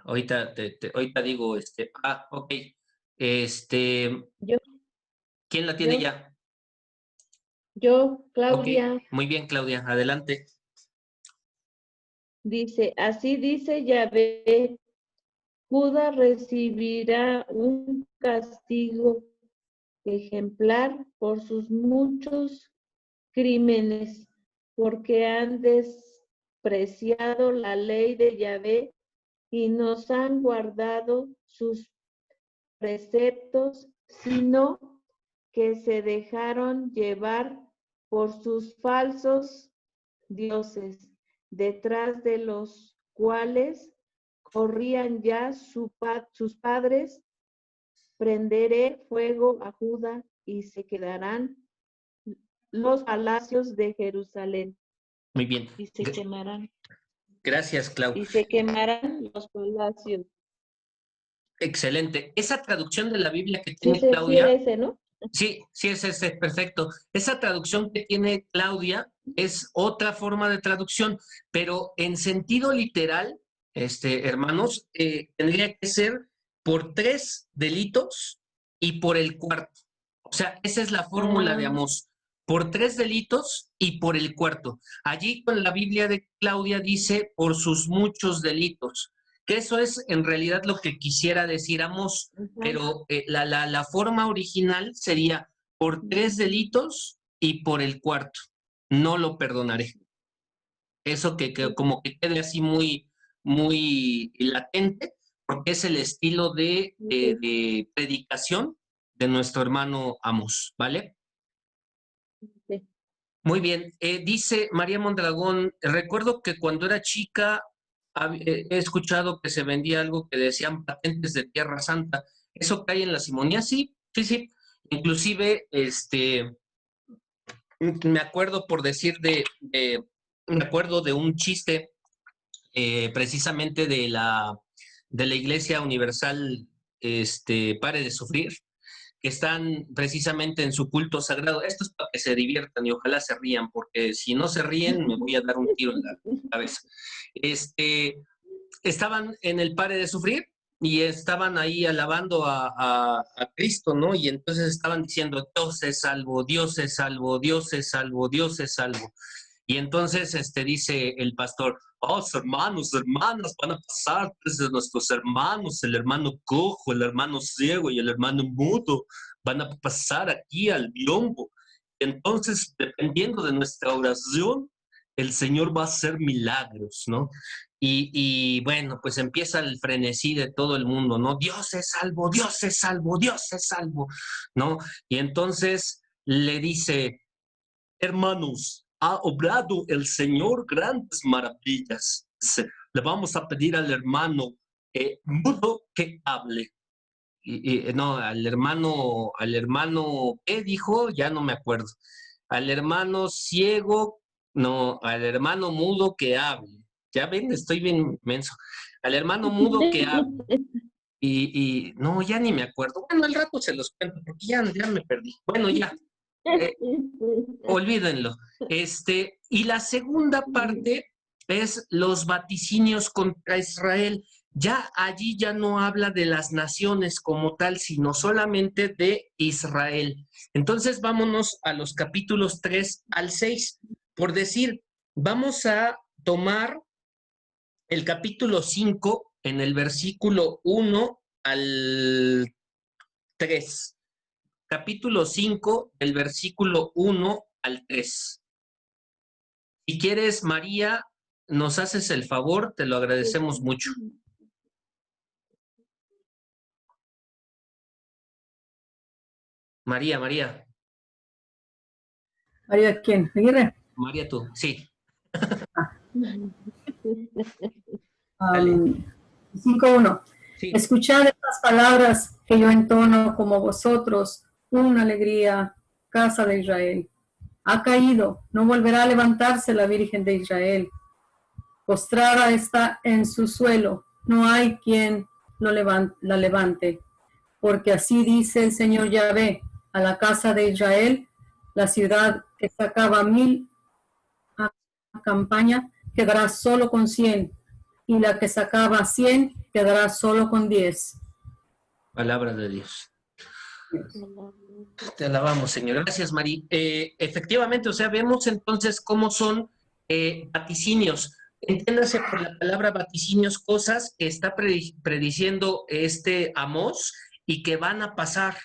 Ahorita digo, ok. ¿Quién la tiene ya? Yo, Claudia. Okay. Muy bien, Claudia, adelante. Dice, así dice Yahvé, Judá recibirá un castigo ejemplar por sus muchos crímenes, porque han despreciado la ley de Yahvé y no han guardado sus preceptos, sino que se dejaron llevar por sus falsos dioses, detrás de los cuales corrían ya sus padres. Prenderé fuego a Judá y se quedarán los palacios de Jerusalén. Muy bien. Y se quemarán. Gracias, Clau. Y se quemarán los palacios. Excelente. Esa traducción de la Biblia que Sí, tiene sí, Claudia. sí, ese, ¿no? Sí, sí, es ese, perfecto. Esa traducción que tiene Claudia es otra forma de traducción, pero en sentido literal, hermanos, tendría que ser por 3 delitos y por el cuarto. O sea, esa es la fórmula de Amós. Por 3 delitos y por el cuarto. Allí con la Biblia de Claudia dice por sus muchos delitos. Que eso es en realidad lo que quisiera decir Amós, pero la forma original sería por 3 delitos y por el cuarto. No lo perdonaré. Eso que como que quede así muy, muy latente, porque es el estilo de predicación de nuestro hermano Amós, ¿vale? Sí. Muy bien. Dice María Mondragón, recuerdo que cuando era chica he escuchado que se vendía algo que decían patentes de Tierra Santa. ¿Eso cae en la simonía? Sí, sí, sí. Inclusive, me acuerdo por decir me acuerdo de un chiste precisamente de la Iglesia Universal, Pare de Sufrir, que están precisamente en su culto sagrado. Esto es para que se diviertan y ojalá se rían, porque si no se ríen me voy a dar un tiro en la cabeza. Estaban en el Pare de Sufrir y estaban ahí alabando a Cristo, ¿no? Y entonces estaban diciendo, Dios es salvo, Dios es salvo, Dios es salvo, Dios es salvo. Y entonces dice el pastor, oh, hermanos, hermanas, van a pasar desde nuestros hermanos, el hermano cojo, el hermano ciego y el hermano mudo, van a pasar aquí al biombo. Entonces, dependiendo de nuestra oración, el Señor va a hacer milagros, ¿no? Y bueno, pues empieza el frenesí de todo el mundo, ¿no? Dios es salvo, Dios es salvo, Dios es salvo, ¿no? Y entonces le dice, hermanos, ha obrado el Señor grandes maravillas. Le vamos a pedir al hermano mudo que hable. No, al hermano, ¿qué dijo? Ya no me acuerdo. Al hermano ciego, no, al hermano mudo que hable. Ya ven, estoy bien menso. Al hermano mudo que hable. Y no, ya ni me acuerdo. Bueno, al rato se los cuento porque ya me perdí. Bueno, ya. Olvídenlo. Y la segunda parte es los vaticinios contra Israel. Ya allí ya no habla de las naciones como tal, sino solamente de Israel. Entonces vámonos a los capítulos 3 al 6. Por decir, vamos a tomar el capítulo 5 en el versículo 1 al 3. Capítulo 5, el versículo 1 al 3. Si quieres, María, nos haces el favor, te lo agradecemos mucho. María. ¿María quién? ¿Aguirre? María tú, sí. 5:1. Sí. Escuchad estas palabras que yo entono como vosotros, una alegría, casa de Israel. Ha caído, no volverá a levantarse la Virgen de Israel. Postrada está en su suelo, no hay quien la levante. Porque así dice el Señor Yahvé a la casa de Israel, la ciudad que sacaba 1000 a campaña quedará solo con 100, y la que sacaba 100 quedará solo con 10. Palabra de Dios. Te alabamos, Señor. Gracias, María. Efectivamente, o sea, vemos entonces cómo son vaticinios. Entiéndase por la palabra vaticinios cosas que está prediciendo Amós y que van a pasar,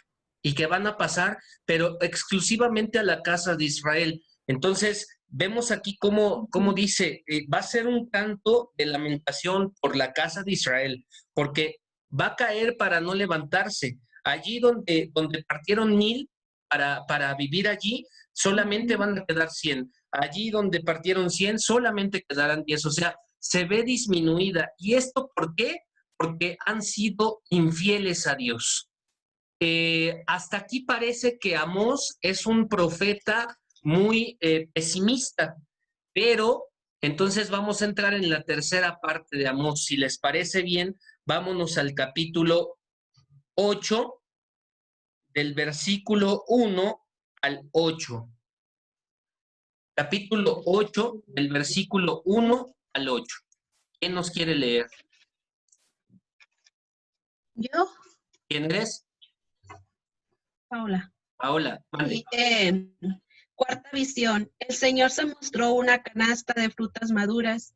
pero exclusivamente a la casa de Israel. Entonces, vemos aquí cómo dice, va a ser un canto de lamentación por la casa de Israel, porque va a caer para no levantarse. Allí donde partieron 1000 para vivir allí, solamente van a quedar 100. allí donde partieron 100, solamente quedarán 10. O sea, se ve disminuida. ¿Y esto por qué? Porque han sido infieles a Dios. Hasta aquí parece que Amós es un profeta muy pesimista, pero entonces vamos a entrar en la tercera parte de Amós. Si les parece bien, vámonos al capítulo 8, del versículo 1 al 8. Capítulo 8, del versículo 1 al 8. ¿Quién nos quiere leer? ¿Yo? ¿Quién eres? Paola. Paola, mande. Cuarta visión. El Señor se mostró una canasta de frutas maduras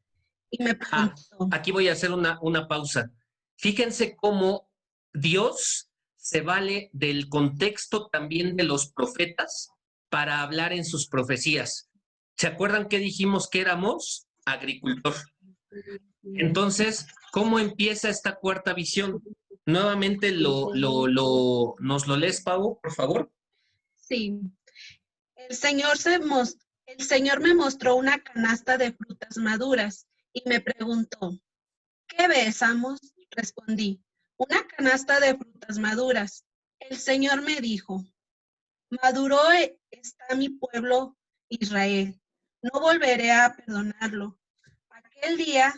y me preguntó. Aquí voy a hacer una pausa. Fíjense cómo Dios se vale del contexto también de los profetas para hablar en sus profecías. ¿Se acuerdan que dijimos que éramos? Agricultor. Entonces, ¿cómo empieza esta cuarta visión? Nuevamente nos lo lees, Pau, por favor. Sí. El Señor me mostró una canasta de frutas maduras y me preguntó, ¿qué ves, Amos? Respondí, una canasta de frutas maduras. El Señor me dijo, maduro está mi pueblo Israel, no volveré a perdonarlo. Aquel día,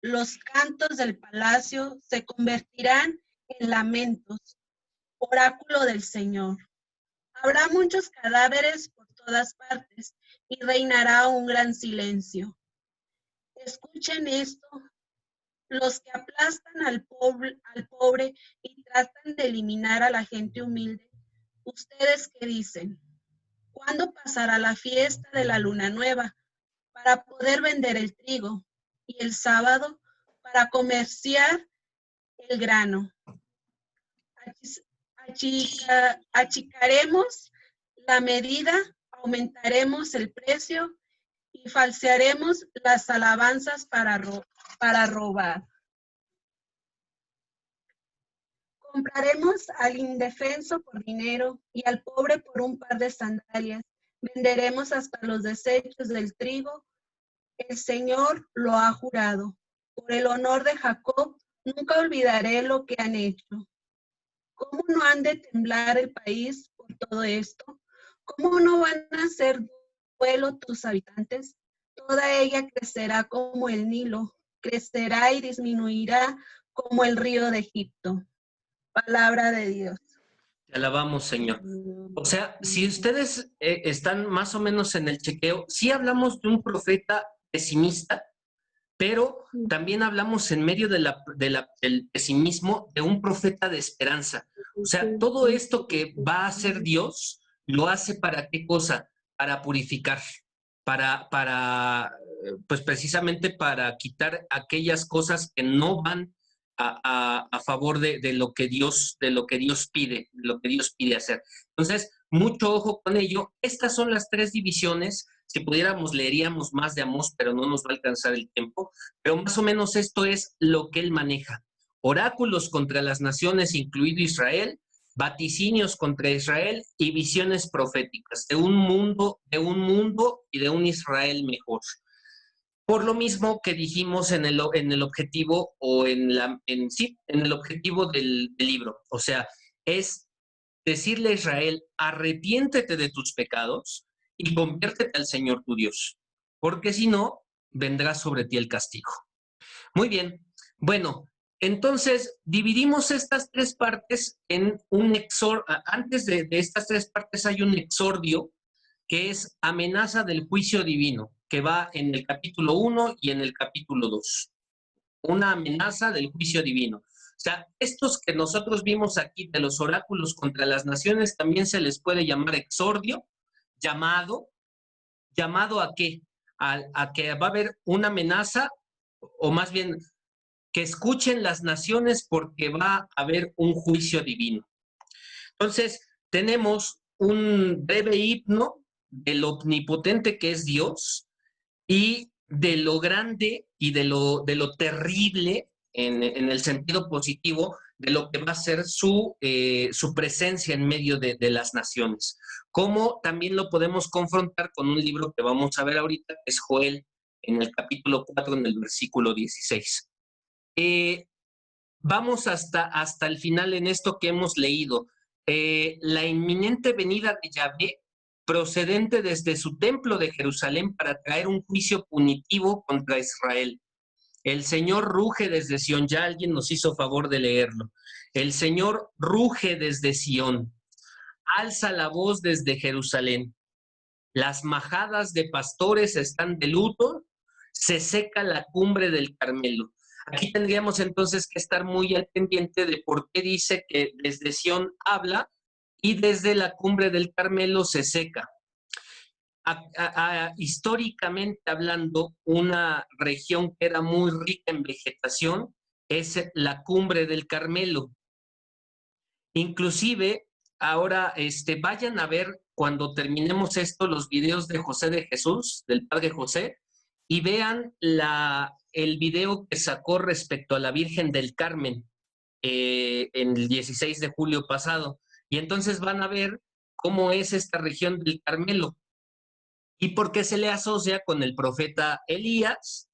los cantos del palacio se convertirán en lamentos, oráculo del Señor. Habrá muchos cadáveres por todas partes y reinará un gran silencio. Escuchen esto, los que aplastan al pobre y tratan de eliminar a la gente humilde. Ustedes que dicen, ¿cuándo pasará la fiesta de la luna nueva para poder vender el trigo y el sábado para comerciar el grano? Achicaremos la medida, aumentaremos el precio y falsearemos las alabanzas para robar. Compraremos al indefenso por dinero y al pobre por un par de sandalias. Venderemos hasta los desechos del trigo. El Señor lo ha jurado. Por el honor de Jacob, nunca olvidaré lo que han hecho. ¿Cómo no han de temblar el país por todo esto? ¿Cómo no van a hacer duelo tus habitantes? Toda ella crecerá como el Nilo, crecerá y disminuirá como el río de Egipto. Palabra de Dios. Te alabamos, Señor. O sea, si ustedes están más o menos en el chequeo, sí hablamos de un profeta pesimista, pero también hablamos en medio del pesimismo de un profeta de esperanza. O sea, todo esto que va a hacer Dios, ¿lo hace para qué cosa? Para purificar, pues precisamente para quitar aquellas cosas que no van a favor de lo que Dios pide, lo que Dios pide hacer. Entonces, mucho ojo con ello. Estas son las tres divisiones. Si pudiéramos, leeríamos más de Amós, pero no nos va a alcanzar el tiempo. Pero más o menos esto es lo que él maneja. Oráculos contra las naciones, incluido Israel, vaticinios contra Israel y visiones proféticas de un mundo y de un Israel mejor. Por lo mismo que dijimos en el objetivo o en el objetivo del libro. O sea, es decirle a Israel, arrepiéntete de tus pecados y conviértete al Señor tu Dios, porque si no, vendrá sobre ti el castigo. Muy bien. Bueno, entonces dividimos estas tres partes en un exordio. Antes de estas tres partes hay un exordio que es amenaza del juicio divino, que va en el capítulo 1 y en el capítulo 2. Una amenaza del juicio divino. O sea, estos que nosotros vimos aquí de los oráculos contra las naciones también se les puede llamar exordio, llamado ¿a qué? A que va a haber una amenaza, o más bien que escuchen las naciones porque va a haber un juicio divino. Entonces, tenemos un breve himno del omnipotente que es Dios y de lo grande y de lo terrible en el sentido positivo de lo que va a ser su presencia en medio de las naciones. Como también lo podemos confrontar con un libro que vamos a ver ahorita, que es Joel, en el capítulo 4, en el versículo 16. Vamos hasta el final en esto que hemos leído. La inminente venida de Yahvé, procedente desde su templo de Jerusalén para traer un juicio punitivo contra Israel. El Señor ruge desde Sión. Ya alguien nos hizo favor de leerlo. El Señor ruge desde Sión. Alza la voz desde Jerusalén. Las majadas de pastores están de luto. Se seca la cumbre del Carmelo. Aquí tendríamos entonces que estar muy al pendiente de por qué dice que desde Sión habla y desde la cumbre del Carmelo se seca. Históricamente hablando, una región que era muy rica en vegetación es la cumbre del Carmelo. Inclusive, ahora vayan a ver cuando terminemos esto los videos de José de Jesús, del Padre José, y vean el video que sacó respecto a la Virgen del Carmen en el 16 de julio pasado. Y entonces van a ver cómo es esta región del Carmelo y por qué se le asocia con el profeta Elías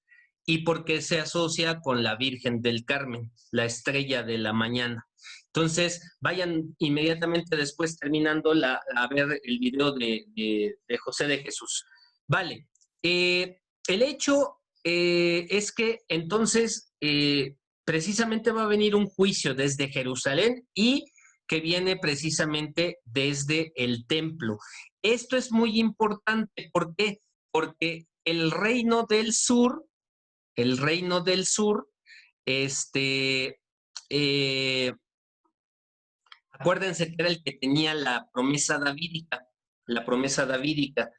y por qué se asocia con la Virgen del Carmen, la estrella de la mañana. Entonces, vayan inmediatamente después terminando a ver el video de José de Jesús. Vale. El hecho es que entonces precisamente va a venir un juicio desde Jerusalén y que viene precisamente desde el templo. Esto es muy importante. ¿Por qué? Porque el reino del sur, acuérdense que era el que tenía la promesa davídica.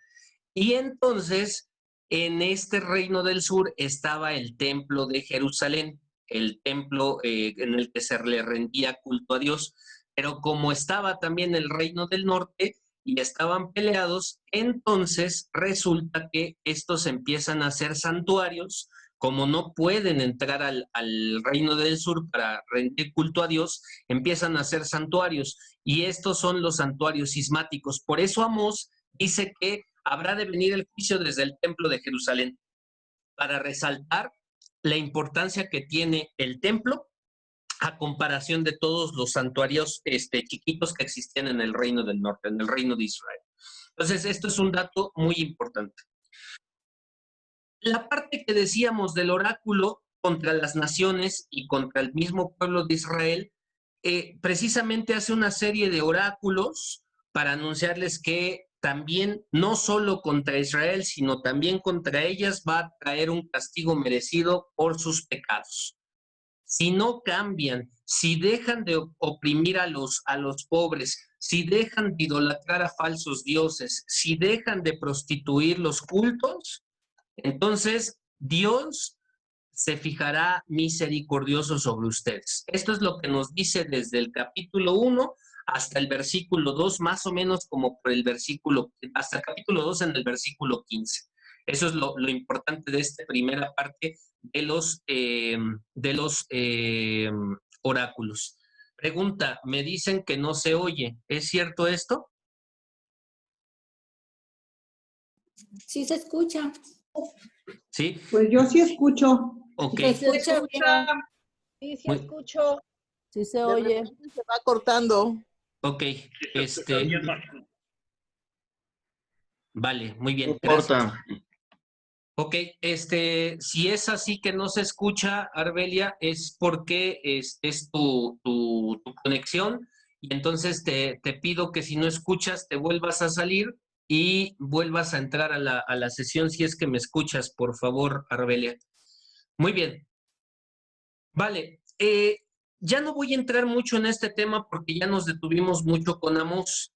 Y entonces, en este reino del sur estaba el templo de Jerusalén, el templo en el que se le rendía culto a Dios. Pero como estaba también el reino del norte y estaban peleados, entonces resulta que estos empiezan a ser santuarios. Como no pueden entrar al reino del sur para rendir culto a Dios, empiezan a ser santuarios. Y estos son los santuarios cismáticos. Por eso Amós dice que habrá de venir el juicio desde el templo de Jerusalén, para resaltar la importancia que tiene el templo a comparación de todos los santuarios chiquitos que existían en el reino del norte, en el reino de Israel. Entonces, esto es un dato muy importante. La parte que decíamos del oráculo contra las naciones y contra el mismo pueblo de Israel, precisamente hace una serie de oráculos para anunciarles que también, no solo contra Israel, sino también contra ellas va a traer un castigo merecido por sus pecados. Si no cambian, si dejan de oprimir a los pobres, si dejan de idolatrar a falsos dioses, si dejan de prostituir los cultos, entonces Dios se fijará misericordioso sobre ustedes. Esto es lo que nos dice desde el capítulo 1 hasta el versículo 2, más o menos como por el versículo, hasta el capítulo 2 en el versículo 15. Eso es lo importante de esta primera parte de los oráculos. Pregunta, me dicen que no se oye. ¿Es cierto esto? Sí se escucha. Sí. Pues yo sí escucho. Ok. Se escucha bien. Sí, sí Muy- escucho. Sí se De oye. repente se va cortando. Ok. Vale, muy bien. No Gracias. importa. Ok, si es así que no se escucha, Arbelia, es porque es tu conexión y entonces te pido que si no escuchas te vuelvas a salir y vuelvas a entrar a la sesión si es que me escuchas, por favor, Arbelia. Muy bien. Vale, ya no voy a entrar mucho en este tema porque ya nos detuvimos mucho con Amós.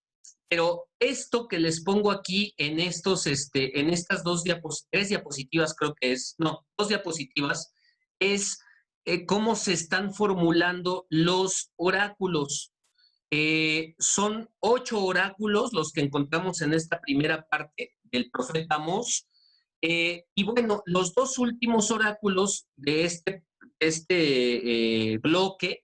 Pero esto que les pongo aquí en estas tres diapositivas, creo que es, no, 2 diapositivas, es cómo se están formulando los oráculos. Son 8 oráculos los que encontramos en esta primera parte del profeta Amós. Y bueno, los 2 últimos oráculos de este bloque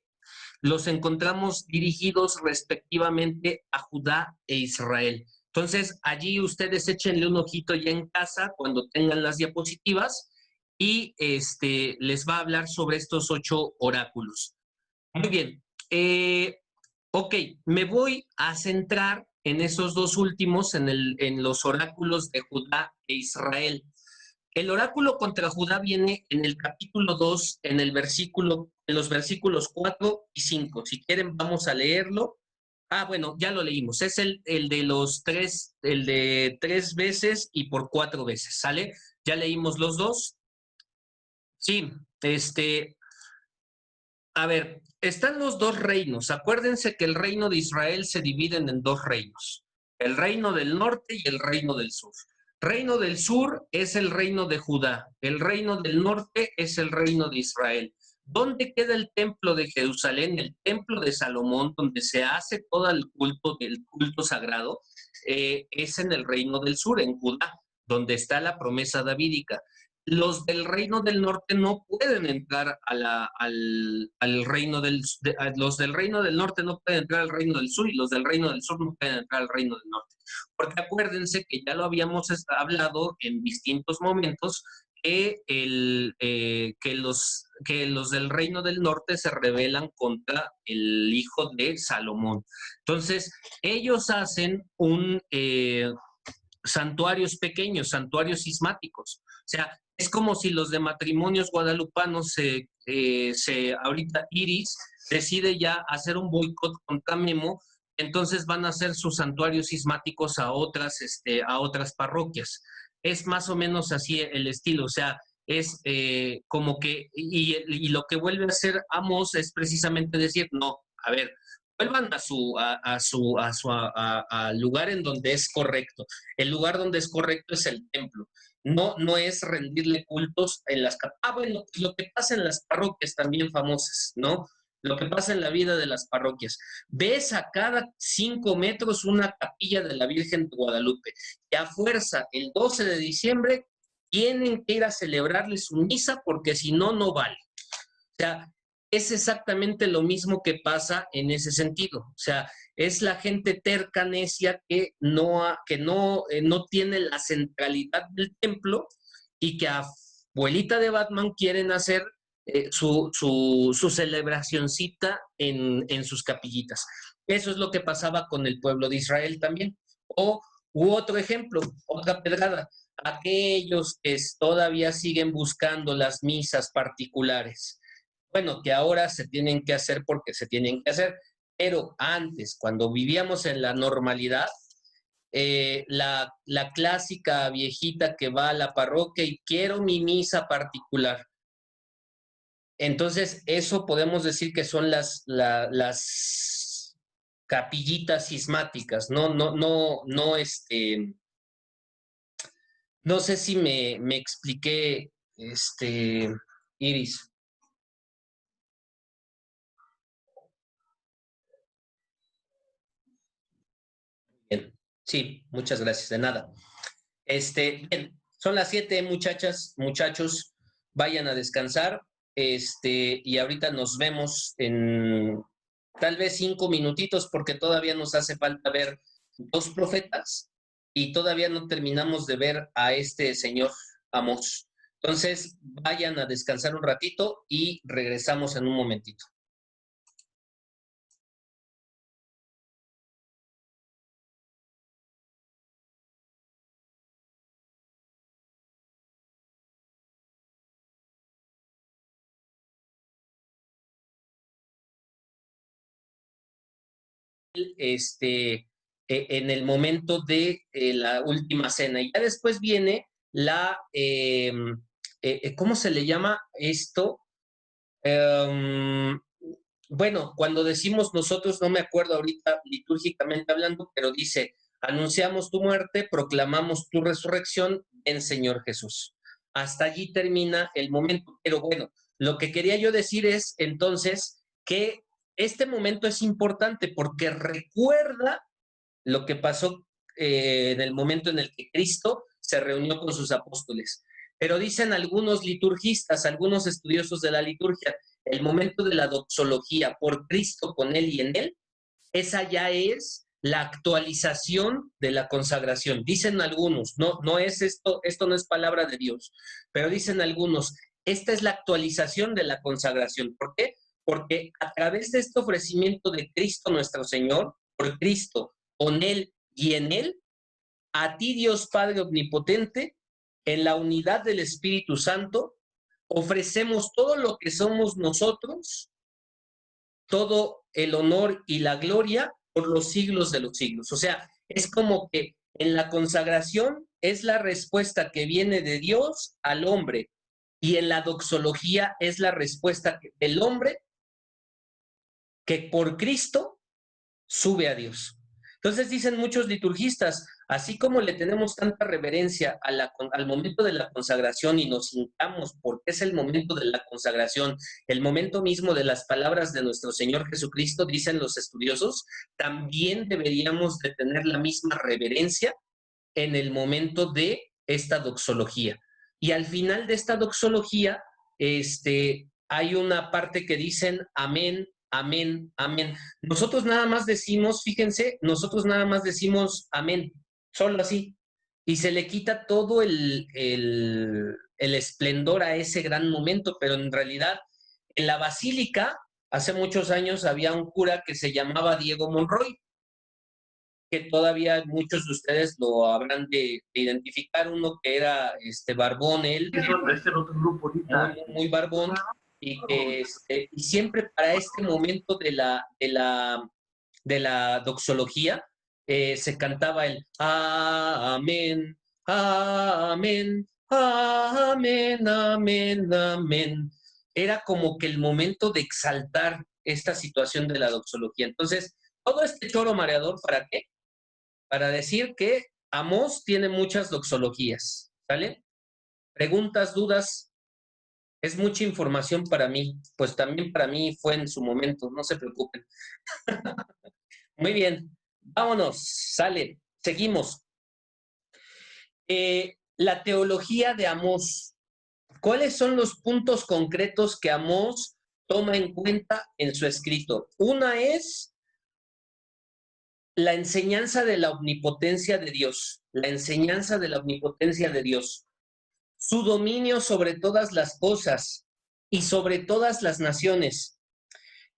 los encontramos dirigidos respectivamente a Judá e Israel. Entonces, allí ustedes échenle un ojito ya en casa cuando tengan las diapositivas y les va a hablar sobre estos 8 oráculos. Muy bien. Ok, me voy a centrar en esos 2 últimos, en los oráculos de Judá e Israel. El oráculo contra Judá viene en el capítulo 2, en los versículos 4 y 5. Si quieren, vamos a leerlo. Ah, bueno, ya lo leímos. Es el de 3 veces y por 4 veces, ¿sale? Ya leímos los 2. Sí, a ver, están los 2 reinos. Acuérdense que el reino de Israel se divide en 2 reinos. El reino del norte y el reino del sur. Reino del sur es el reino de Judá. El reino del norte es el reino de Israel. ¿Dónde queda el templo de Jerusalén? El templo de Salomón, donde se hace todo el culto sagrado, es en el reino del sur, en Judá, donde está la promesa davídica. Los del reino del norte no pueden entrar al reino los del reino del norte no pueden entrar al reino del sur y los del reino del sur no pueden entrar al reino del norte. Porque acuérdense que ya lo habíamos hablado en distintos momentos, que los del reino del norte se rebelan contra el hijo de Salomón. Entonces, ellos hacen santuarios pequeños, santuarios sismáticos. O sea, es como si los de matrimonios guadalupanos, ahorita Iris decide ya hacer un boicot contra Memo, entonces van a hacer sus santuarios sismáticos a otras parroquias. Es más o menos así el estilo, o sea, es como que, y lo que vuelve a hacer Amós es precisamente decir, no, a ver, vuelvan al lugar en donde es correcto. El lugar donde es correcto es el templo. No es rendirle cultos en las... bueno, lo que pasa en las parroquias también famosas, ¿no? Lo que pasa en la vida de las parroquias. Ves a cada 5 metros una capilla de la Virgen de Guadalupe. Y a fuerza, el 12 de diciembre, tienen que ir a celebrarle su misa porque si no, no vale. O sea, es exactamente lo mismo que pasa en ese sentido. O sea, es la gente terca, necia, que no tiene la centralidad del templo y que a abuelita de Batman quieren hacer su celebracioncita en sus capillitas. Eso es lo que pasaba con el pueblo de Israel también. U otro ejemplo, otra pedrada, aquellos que todavía siguen buscando las misas particulares. Bueno, que ahora se tienen que hacer porque se tienen que hacer, pero antes, cuando vivíamos en la normalidad, la clásica viejita que va a la parroquia y quiero mi misa particular. Entonces, eso podemos decir que son las capillitas sismáticas, no sé si me expliqué, Iris. Bien, sí, muchas gracias, de nada. Bien, son las 7, muchachas, muchachos, vayan a descansar, y ahorita nos vemos en tal vez 5 minutitos, porque todavía nos hace falta ver 2 profetas y todavía no terminamos de ver a este señor Amós. Entonces, vayan a descansar un ratito y regresamos en un momentito. En el momento de la última cena. Y ya después viene ¿cómo se le llama esto? Bueno, cuando decimos nosotros, no me acuerdo ahorita litúrgicamente hablando, pero dice, anunciamos tu muerte, proclamamos tu resurrección en Señor Jesús. Hasta allí termina el momento. Pero bueno, lo que quería yo decir es entonces que este momento es importante porque recuerda lo que pasó en el momento en el que Cristo se reunió con sus apóstoles. Pero dicen algunos liturgistas, algunos estudiosos de la liturgia, el momento de la doxología, por Cristo, con Él y en Él, esa ya es la actualización de la consagración. Dicen algunos, no es esto no es palabra de Dios, pero dicen algunos, esta es la actualización de la consagración. ¿Por qué? Porque a través de este ofrecimiento de Cristo nuestro Señor, por Cristo, con Él y en Él, a ti Dios Padre Omnipotente, en la unidad del Espíritu Santo, ofrecemos todo lo que somos nosotros, todo el honor y la gloria por los siglos de los siglos. O sea, es como que en la consagración es la respuesta que viene de Dios al hombre, y en la doxología es la respuesta del hombre que por Cristo sube a Dios. Entonces dicen muchos liturgistas, así como le tenemos tanta reverencia al momento de la consagración y nos hincamos porque es el momento de la consagración, el momento mismo de las palabras de nuestro Señor Jesucristo, dicen los estudiosos, también deberíamos de tener la misma reverencia en el momento de esta doxología. Y al final de esta doxología, hay una parte que dicen amén, amén, amén. Nosotros nada más decimos, fíjense, nosotros nada más decimos amén, solo así. Y se le quita todo el esplendor a ese gran momento, pero en realidad en la basílica, hace muchos años había un cura que se llamaba Diego Monroy, que todavía muchos de ustedes lo habrán de identificar, uno que era barbón, él, muy barbón, y que y siempre para este momento de la doxología se cantaba el amén, amén, amén, amén, amén. Era como que el momento de exaltar esta situación de la doxología. Entonces, todo este choro mareador, ¿para qué? Para decir que Amós tiene muchas doxologías, ¿sale? Preguntas, dudas. Es mucha información para mí, pues también para mí fue en su momento, no se preocupen. Muy bien, vámonos, sale, seguimos. La teología de Amós. ¿Cuáles son los puntos concretos que Amós toma en cuenta en su escrito? Una es la enseñanza de la omnipotencia de Dios, la enseñanza de la omnipotencia de Dios, su dominio sobre todas las cosas y sobre todas las naciones,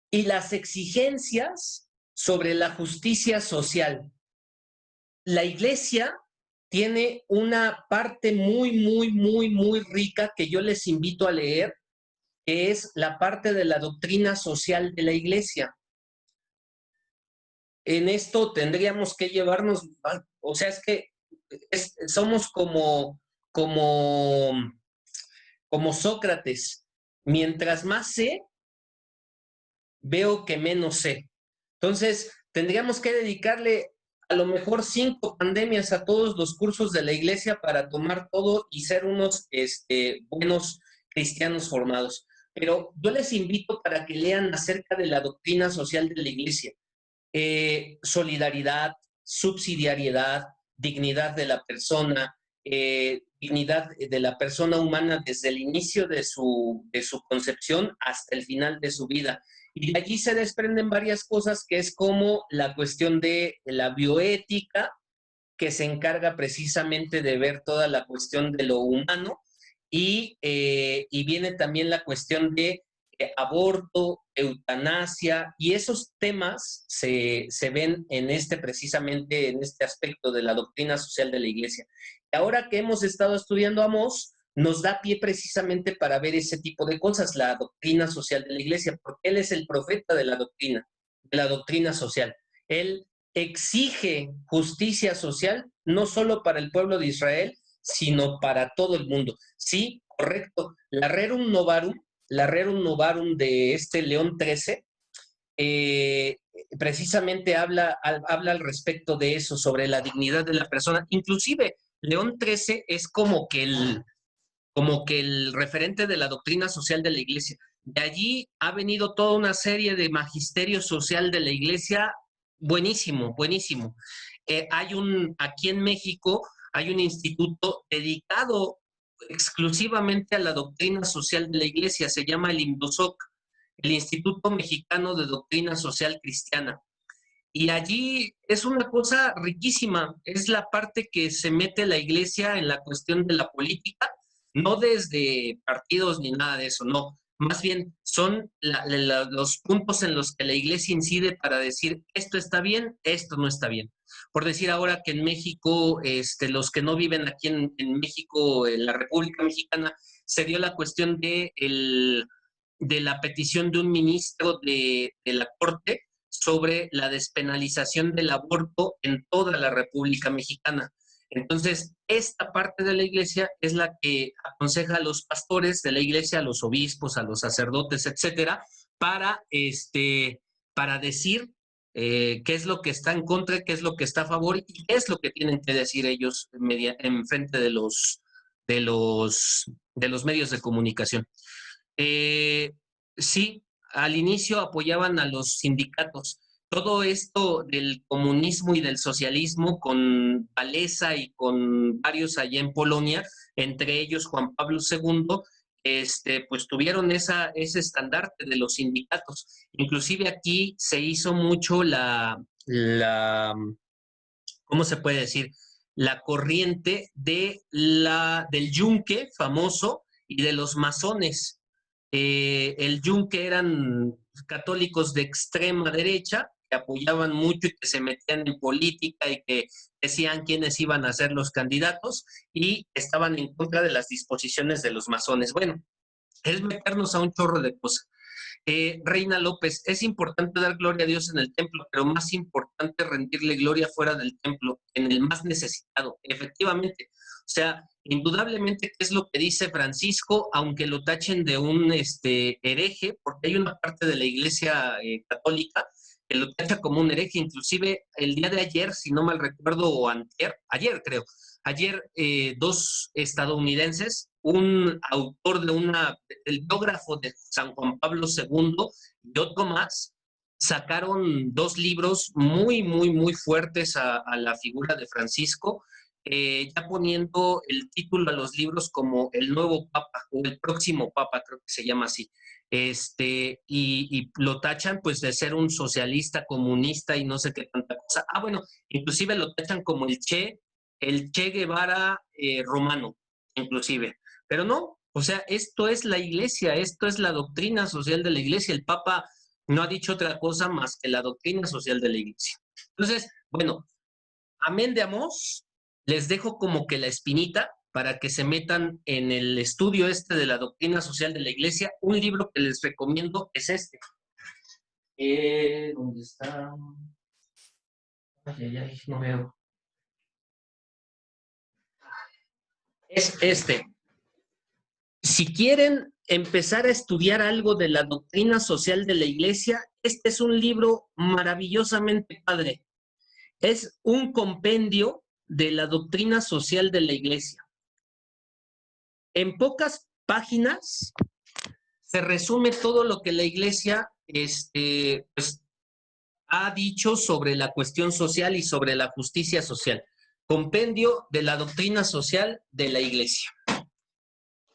y las exigencias sobre la justicia social. La Iglesia tiene una parte muy rica que yo les invito a leer, que es la parte de la doctrina social de la Iglesia. En esto tendríamos que llevarnos, o sea, es que somos como Sócrates. Mientras más sé, veo que menos sé. Entonces, tendríamos que dedicarle a lo mejor 5 pandemias a todos los cursos de la Iglesia para tomar todo y ser unos buenos cristianos formados. Pero yo les invito para que lean acerca de la doctrina social de la Iglesia. Solidaridad, subsidiariedad, dignidad de la persona, dignidad de la persona humana desde el inicio de su concepción hasta el final de su vida. Y de allí se desprenden varias cosas, que es como la cuestión de la bioética, que se encarga precisamente de ver toda la cuestión de lo humano, y viene también la cuestión de aborto, eutanasia, y esos temas se ven precisamente en este aspecto de la doctrina social de la Iglesia. Y ahora que hemos estado estudiando a Amós, nos da pie precisamente para ver ese tipo de cosas, la doctrina social de la Iglesia, porque él es el profeta de la doctrina social. Él exige justicia social, no solo para el pueblo de Israel, sino para todo el mundo. Sí, correcto. La Rerum Novarum de León XIII precisamente habla al respecto de eso, sobre la dignidad de la persona. Inclusive, León XIII es como que el referente de la doctrina social de la Iglesia. De allí ha venido toda una serie de magisterio social de la Iglesia, buenísimo, buenísimo. Aquí en México hay un instituto dedicado exclusivamente a la doctrina social de la Iglesia, se llama el IMDOSOC. el Instituto Mexicano de Doctrina Social Cristiana. Y allí es una cosa riquísima, es la parte que se mete la iglesia en la cuestión de la política, no desde partidos ni nada de eso, no. Más bien son los puntos en los que la iglesia incide para decir esto está bien, esto no está bien. Por decir ahora que en México, los que no viven aquí en México, en la República Mexicana, se dio la cuestión de la petición de un ministro de la Corte sobre la despenalización del aborto en toda la República Mexicana. Entonces, esta parte de la iglesia es la que aconseja a los pastores de la iglesia, a los obispos, a los sacerdotes, etcétera, para decir qué es lo que está en contra, qué es lo que está a favor y qué es lo que tienen que decir ellos en frente de los medios de comunicación. Sí, al inicio apoyaban a los sindicatos. Todo esto del comunismo y del socialismo con Walesa y con varios allá en Polonia, entre ellos Juan Pablo II, pues tuvieron ese estandarte de los sindicatos. Inclusive aquí se hizo mucho ¿cómo se puede decir? La corriente del yunque famoso y de los masones. El yunque eran católicos de extrema derecha que apoyaban mucho y que se metían en política y que decían quiénes iban a ser los candidatos y estaban en contra de las disposiciones de los masones. Bueno, es meternos a un chorro de cosas. Reina López, es importante dar gloria a Dios en el templo, pero más importante rendirle gloria fuera del templo, en el más necesitado, efectivamente. O sea, indudablemente, ¿qué es lo que dice Francisco? Aunque lo tachen de un hereje, porque hay una parte de la Iglesia católica que lo tacha como un hereje. Inclusive el día de ayer, si no mal recuerdo, o ayer creo, dos estadounidenses, un autor del biógrafo de San Juan Pablo II y otro más, sacaron 2 libros muy, muy, muy fuertes a la figura de Francisco, ya poniendo el título a los libros como El Nuevo Papa o El Próximo Papa, creo que se llama así. Y lo tachan pues de ser un socialista, comunista y no sé qué tanta cosa. Bueno, inclusive lo tachan como el Che Guevara romano, inclusive. Pero no, o sea, esto es la iglesia, esto es la doctrina social de la iglesia. El Papa no ha dicho otra cosa más que la doctrina social de la iglesia. Entonces, bueno, amén de Amós, les dejo como que la espinita para que se metan en el estudio de la doctrina social de la iglesia. Un libro que les recomiendo es este. ¿Dónde está? Ay, no veo. Es este. Si quieren empezar a estudiar algo de la doctrina social de la iglesia, este es un libro maravillosamente padre. Es un compendio de la doctrina social de la iglesia. En pocas páginas se resume todo lo que la iglesia pues, ha dicho sobre la cuestión social y sobre la justicia social. Compendio de la doctrina social de la iglesia.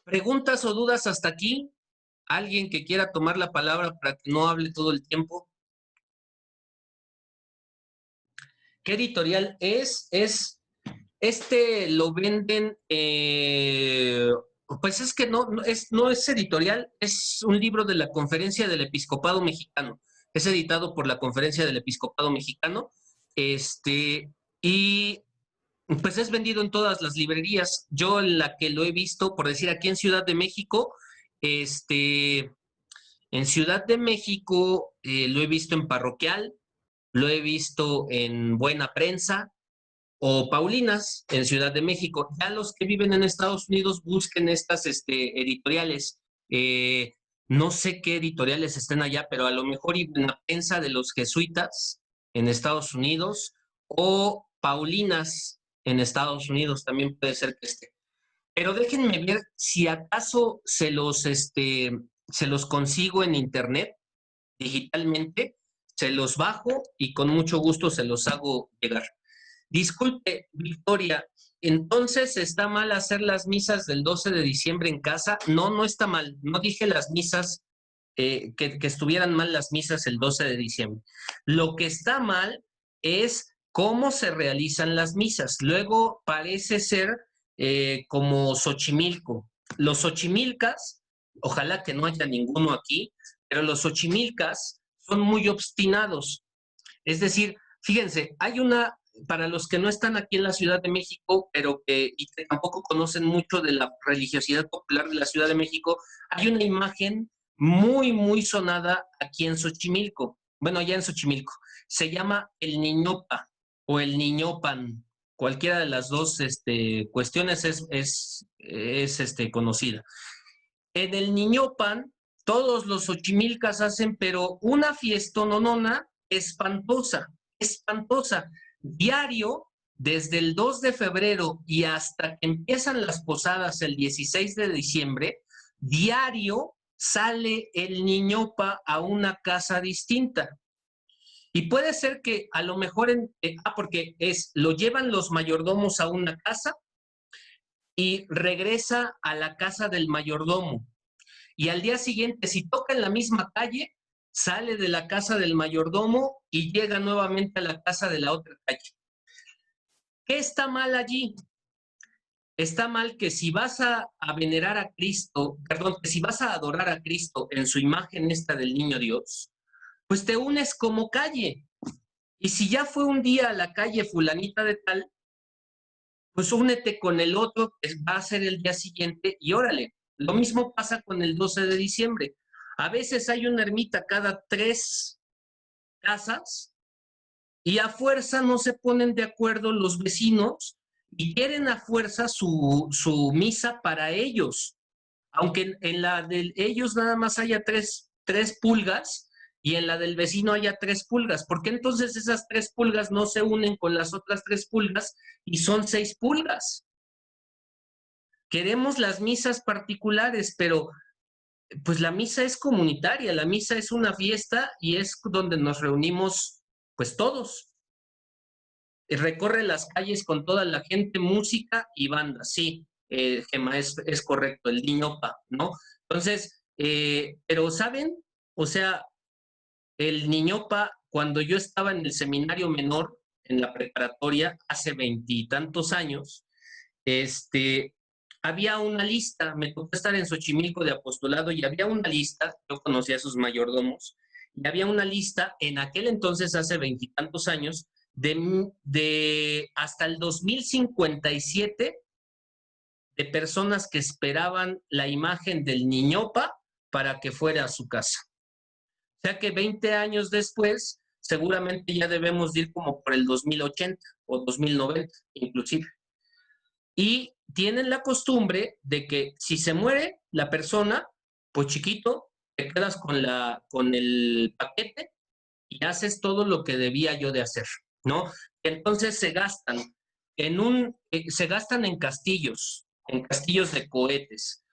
¿Preguntas o dudas hasta aquí? ¿Alguien que quiera tomar la palabra para que no hable todo el tiempo? ¿Qué editorial es? Lo venden, pues es que no es editorial, es un libro de la Conferencia del Episcopado Mexicano. Es editado por la Conferencia del Episcopado Mexicano, y pues es vendido en todas las librerías. Yo la que lo he visto, por decir, aquí en Ciudad de México, en Ciudad de México lo he visto en Parroquial, lo he visto en Buena Prensa o Paulinas en Ciudad de México. Ya los que viven en Estados Unidos busquen estas editoriales. No sé qué editoriales estén allá, pero a lo mejor Buena Prensa de los jesuitas en Estados Unidos o Paulinas en Estados Unidos también puede ser que esté. Pero déjenme ver si acaso se los consigo en internet, digitalmente, se los bajo y con mucho gusto se los hago llegar. Disculpe, Victoria, entonces ¿está mal hacer las misas del 12 de diciembre en casa? No, no está mal. No dije las misas que estuvieran mal las misas el 12 de diciembre. Lo que está mal es cómo se realizan las misas. Luego parece ser como Xochimilco. Los xochimilcas, ojalá que no haya ninguno aquí, pero los xochimilcas son muy obstinados. Es decir, fíjense, para los que no están aquí en la Ciudad de México, pero que tampoco conocen mucho de la religiosidad popular de la Ciudad de México, hay una imagen muy, muy sonada aquí en Xochimilco. Bueno, allá en Xochimilco. Se llama el Niñopa o el Niñopan. Cualquiera de las dos cuestiones es conocida. En el Niñopan, todos los xochimilcas hacen, pero una fiestononona espantosa, espantosa. Diario, desde el 2 de febrero y hasta que empiezan las posadas el 16 de diciembre, diario sale el Niñopa a una casa distinta. Y puede ser que a lo mejor, porque lo llevan los mayordomos a una casa y regresa a la casa del mayordomo. Y al día siguiente, si toca en la misma calle, sale de la casa del mayordomo y llega nuevamente a la casa de la otra calle. ¿Qué está mal allí? Está mal que si vas a venerar a Cristo, perdón, que si vas a adorar a Cristo en su imagen esta del Niño Dios, pues te unes como calle. Y si ya fue un día a la calle fulanita de tal, pues únete con el otro, que va a ser el día siguiente, y órale. Lo mismo pasa con el 12 de diciembre. A veces hay una ermita cada 3 casas y a fuerza no se ponen de acuerdo los vecinos y quieren a fuerza su misa para ellos. Aunque en la de ellos nada más haya 3 pulgas y en la del vecino haya 3 pulgas. ¿Por qué entonces esas 3 pulgas no se unen con las otras 3 pulgas y son 6 pulgas? Queremos las misas particulares, pero pues la misa es comunitaria, la misa es una fiesta y es donde nos reunimos pues todos. Recorre las calles con toda la gente, música y banda, sí, Gemma, es correcto, el Niñopa, ¿no? Entonces, pero ¿saben? O sea, el Niñopa, cuando yo estaba en el seminario menor, en la preparatoria, hace 20 y tantos años, había una lista, me tocó estar en Xochimilco de apostolado y había una lista, yo conocía a sus mayordomos, y había una lista en aquel entonces, hace 20 y tantos años, de hasta el 2057 de personas que esperaban la imagen del Niñopa para que fuera a su casa. O sea que 20 años después, seguramente ya debemos ir como por el 2080 o 2090 inclusive. Y tienen la costumbre de que si se muere la persona, pues chiquito, te quedas con el paquete y haces todo lo que debía yo de hacer, ¿no? Entonces se gastan en castillos de cohetes,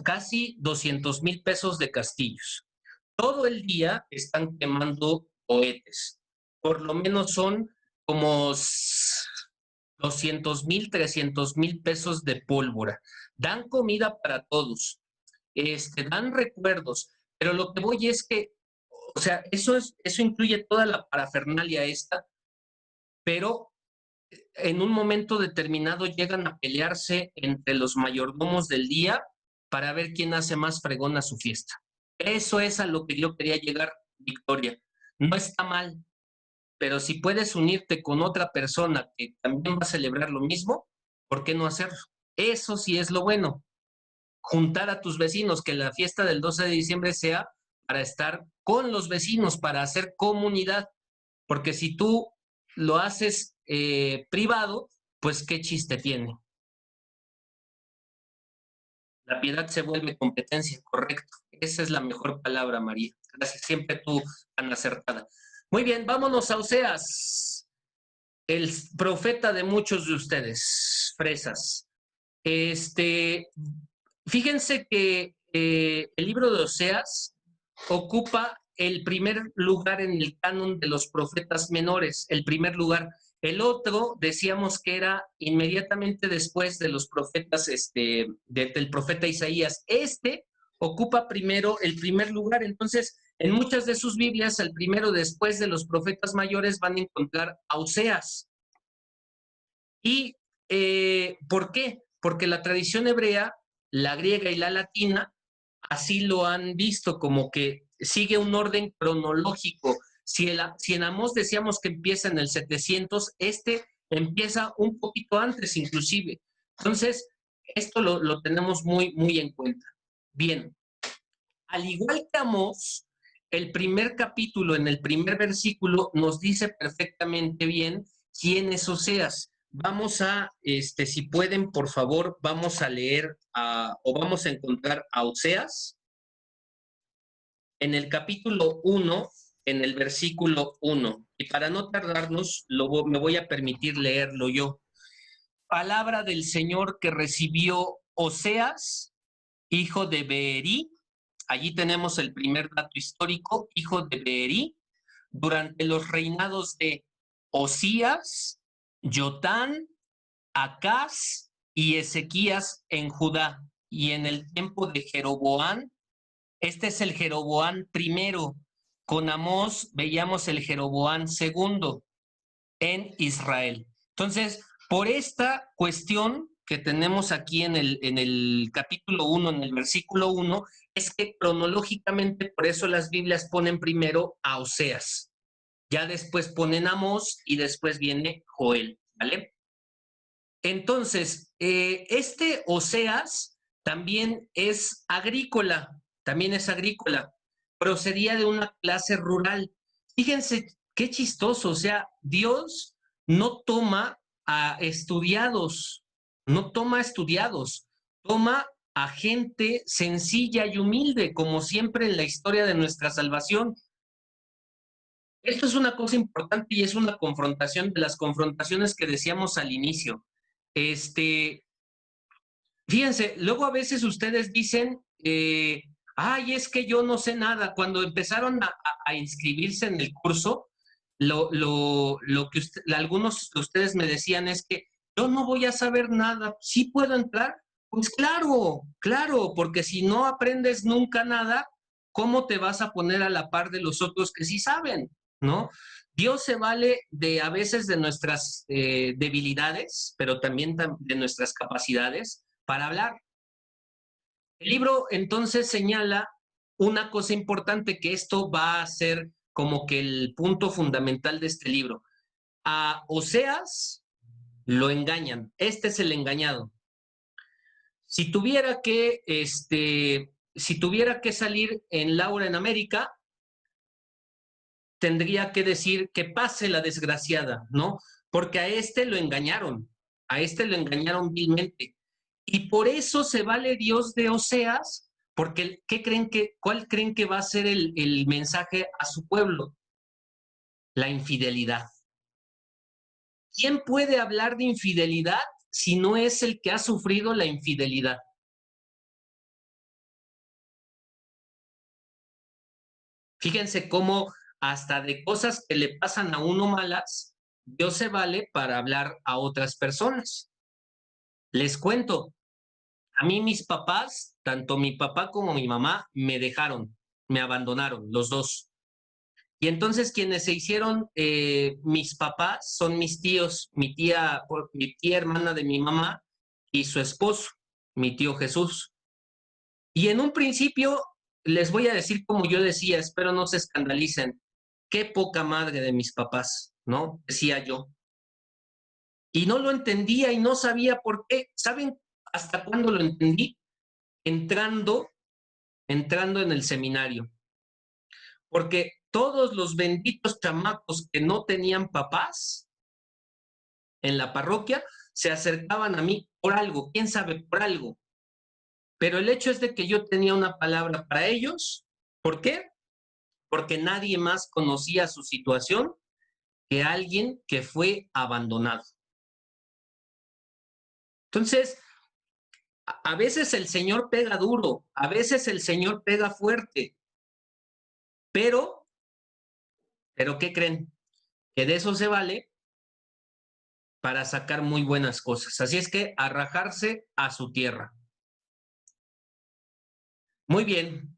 casi 200,000 pesos de castillos. Todo el día están quemando cohetes. Por lo menos son como 200,000, 300,000 pesos de pólvora. Dan comida para todos, dan recuerdos, pero lo que voy es que, o sea, eso incluye toda la parafernalia esta, pero en un momento determinado llegan a pelearse entre los mayordomos del día para ver quién hace más fregona su fiesta. Eso es a lo que yo quería llegar, Victoria. No está mal, pero si puedes unirte con otra persona que también va a celebrar lo mismo, ¿por qué no hacerlo? Eso sí es lo bueno. Juntar a tus vecinos, que la fiesta del 12 de diciembre sea para estar con los vecinos, para hacer comunidad. Porque si tú lo haces privado, pues qué chiste tiene. La piedad se vuelve competencia, correcto. Esa es la mejor palabra, María. Gracias, siempre tú tan acertada. Muy bien, vámonos a Oseas, el profeta de muchos de ustedes, fresas. Fíjense que el libro de Oseas ocupa el primer lugar en el canon de los profetas menores, el primer lugar. El decíamos que era inmediatamente después de los profetas, del profeta Isaías. ocupa primero el primer lugar. Entonces, en muchas de sus Biblias, el primero después de los profetas mayores van a encontrar a Oseas. ¿Y por qué? Porque la tradición hebrea, la griega y la latina, así lo han visto, como que sigue un orden cronológico. Si en Amós decíamos que empieza en el 700, empieza un poquito antes inclusive. Entonces, esto lo tenemos muy, muy en cuenta. Bien, al igual que Amós, el primer capítulo, en el primer versículo, nos dice perfectamente bien quién es Oseas. Vamos a, si pueden, por favor, vamos a leer o vamos a encontrar a Oseas en el capítulo 1, en el versículo 1. Y para no tardarnos, me voy a permitir leerlo yo. Palabra del Señor que recibió Oseas, hijo de Beerí. Allí tenemos el primer dato histórico, hijo de Beerí, durante los reinados de Osías, Jotán, Acaz y Ezequías en Judá, y en el tiempo de Jeroboam. Este es el Jeroboam primero. Con Amós veíamos el Jeroboam segundo en Israel. Entonces, por esta cuestión que tenemos aquí en el capítulo 1, en el versículo 1, es que cronológicamente, por eso las Biblias ponen primero a Oseas. Ya después ponen a Amós y después viene Joel, ¿vale? Entonces, este Oseas también es agrícola, procedía de una clase rural. Fíjense qué chistoso, o sea, Dios no toma a estudiados, toma a gente sencilla y humilde, como siempre en la historia de nuestra salvación. Esto es una cosa importante y es una confrontación de las confrontaciones que decíamos al inicio. Fíjense, luego a veces ustedes dicen, ay, es que yo no sé nada. Cuando empezaron a inscribirse en el curso, lo que algunos de ustedes me decían es que yo no voy a saber nada. ¿Sí puedo entrar? Pues claro, claro, porque si no aprendes nunca nada, ¿cómo te vas a poner a la par de los otros que sí saben? ¿No? Dios se vale a veces de nuestras debilidades, pero también de nuestras capacidades para hablar. El libro entonces señala una cosa importante, que esto va a ser como que el punto fundamental de este libro. A Oseas lo engañan. Este es el engañado. Si tuviera que salir en Laura en América, tendría que decir que pase la desgraciada, ¿no? Porque a este lo engañaron vilmente. Y por eso se vale Dios de Oseas, porque ¿cuál creen que va a ser el mensaje a su pueblo? La infidelidad. ¿Quién puede hablar de infidelidad si no es el que ha sufrido la infidelidad? Fíjense cómo hasta de cosas que le pasan a uno malas, Dios se vale para hablar a otras personas. Les cuento, a mí mis papás, tanto mi papá como mi mamá, me abandonaron, los dos. Y entonces quienes se hicieron mis papás son mis tíos, mi tía hermana de mi mamá y su esposo, mi tío Jesús. Y en un principio les voy a decir como yo decía, espero no se escandalicen, qué poca madre de mis papás, ¿no? Decía yo. Y no lo entendía y no sabía por qué. ¿Saben hasta cuándo lo entendí? Entrando en el seminario. Porque todos los benditos chamacos que no tenían papás en la parroquia se acercaban a mí por algo, quién sabe, por algo. Pero el hecho es de que yo tenía una palabra para ellos. ¿Por qué? Porque nadie más conocía su situación que alguien que fue abandonado. Entonces, a veces el Señor pega duro, a veces el Señor pega fuerte, pero ¿qué creen? Que de eso se vale para sacar muy buenas cosas. Así es que a rajarse a su tierra. Muy bien.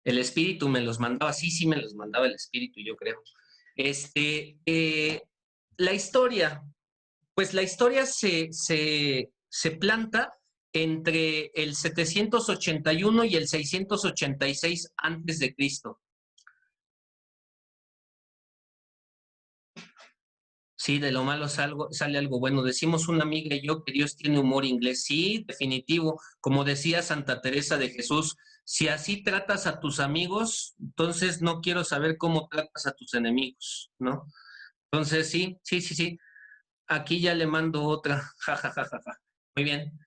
El espíritu me los mandaba, sí me los mandaba el espíritu, yo creo. La historia, pues la historia se planta entre el 781 y el 686 antes de Cristo. Sí, de lo malo sale algo bueno. Decimos una amiga y yo que Dios tiene humor inglés. Sí, definitivo. Como decía Santa Teresa de Jesús, si así tratas a tus amigos, entonces no quiero saber cómo tratas a tus enemigos, ¿no? Entonces, sí. Aquí ya le mando otra. Ja, ja, ja, ja, ja. Muy bien.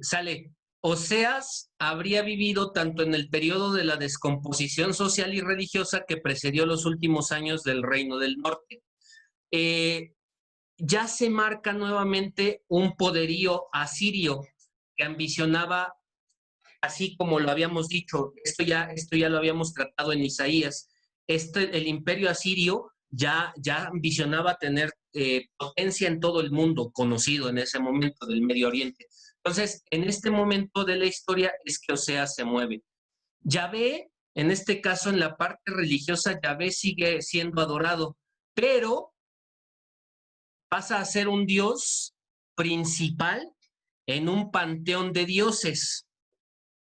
Sale. Oseas habría vivido tanto en el periodo de la descomposición social y religiosa que precedió los últimos años del Reino del Norte. Ya se marca nuevamente un poderío asirio que ambicionaba, así como lo habíamos dicho, esto ya lo habíamos tratado en Isaías, el imperio asirio ya ambicionaba tener potencia en todo el mundo conocido en ese momento del Medio Oriente. Entonces, en este momento de la historia es que Oseas se mueve. Yahvé, en este caso, en la parte religiosa, Yahvé sigue siendo adorado, pero pasa a ser un dios principal en un panteón de dioses,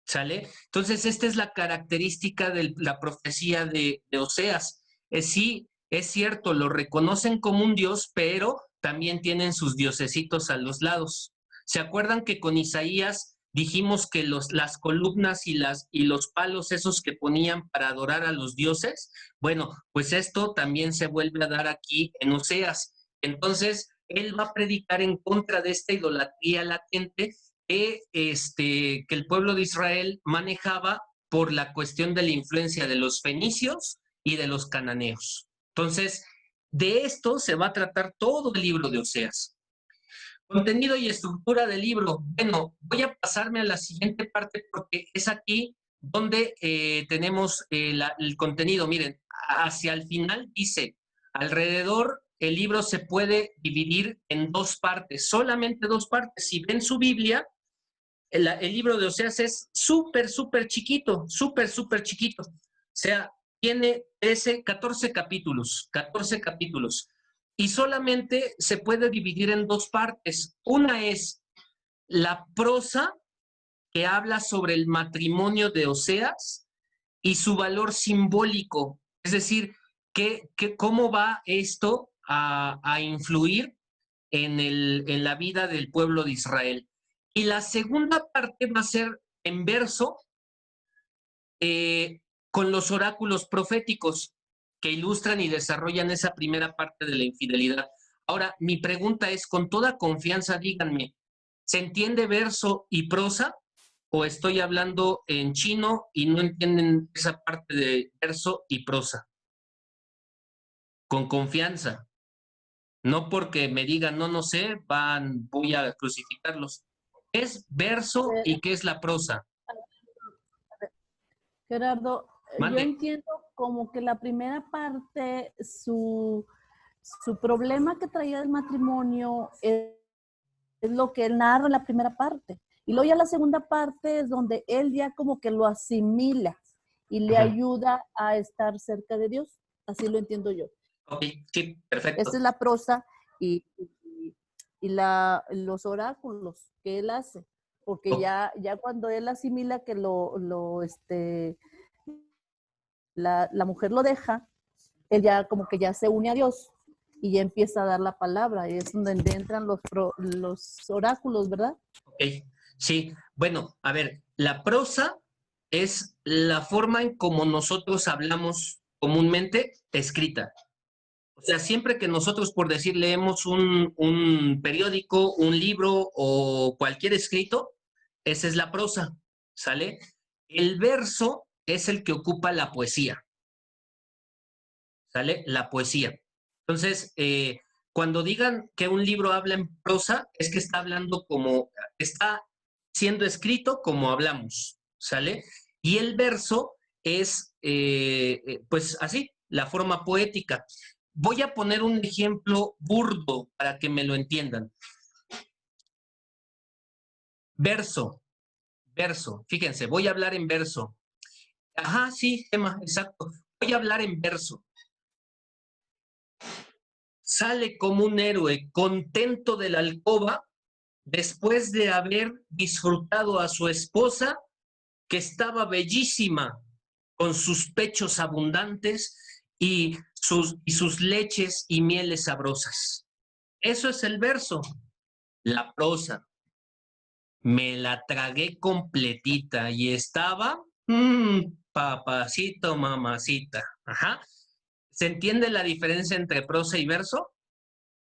¿sale? Entonces, esta es la característica de la profecía de Oseas. Sí, es cierto, lo reconocen como un dios, pero también tienen sus diosesitos a los lados. ¿Se acuerdan que con Isaías dijimos que las columnas y los palos esos que ponían para adorar a los dioses? Bueno, pues esto también se vuelve a dar aquí en Oseas. Entonces, él va a predicar en contra de esta idolatría latente que el pueblo de Israel manejaba por la cuestión de la influencia de los fenicios y de los cananeos. Entonces, de esto se va a tratar todo el libro de Oseas. Contenido y estructura del libro. Bueno, voy a pasarme a la siguiente parte porque es aquí donde tenemos el contenido. Miren, hacia el final dice, alrededor el libro se puede dividir en dos partes, solamente dos partes. Si ven su Biblia, el libro de Oseas es súper chiquito, súper chiquito. O sea, tiene 14 capítulos. Y solamente se puede dividir en dos partes. Una es la prosa, que habla sobre el matrimonio de Oseas y su valor simbólico. Es decir, cómo va esto a influir en la vida del pueblo de Israel. Y la segunda parte va a ser en verso con los oráculos proféticos que ilustran y desarrollan esa primera parte de la infidelidad. Ahora, mi pregunta es, con toda confianza, díganme, ¿se entiende verso y prosa? ¿O estoy hablando en chino y no entienden esa parte de verso y prosa? Con confianza. No porque me digan, no sé, voy a crucificarlos. ¿Qué es verso y qué es la prosa? Gerardo, Mande. yo entiendo como que la primera parte, su problema que traía el matrimonio es lo que él narra en la primera parte. Y luego ya la segunda parte es donde él ya como que lo asimila y le ayuda a estar cerca de Dios. Así lo entiendo yo. Ok, sí, perfecto. Esa es la prosa y los oráculos que él hace. Porque ya cuando él asimila que la mujer lo deja, él ya como que ya se une a Dios y ya empieza a dar la palabra. Y es donde entran los oráculos, ¿verdad? Ok, sí. Bueno, a ver, la prosa es la forma en como nosotros hablamos comúnmente escrita. O sea, siempre que nosotros, por decir, leemos un periódico, un libro o cualquier escrito, esa es la prosa, ¿sale? El verso es el que ocupa la poesía, ¿sale? La poesía. Entonces, cuando digan que un libro habla en prosa, es que está hablando está siendo escrito como hablamos, ¿sale? Y el verso es, pues así, la forma poética. Voy a poner un ejemplo burdo para que me lo entiendan. Verso. Verso. Fíjense, voy a hablar en verso. Ajá, sí, Gemma, exacto. Voy a hablar en verso. Sale como un héroe contento de la alcoba después de haber disfrutado a su esposa, que estaba bellísima, con sus pechos abundantes y sus leches y mieles sabrosas. Eso es el verso. La prosa. Me la tragué completita y estaba, papacito, mamacita. Ajá. ¿Se entiende la diferencia entre prosa y verso?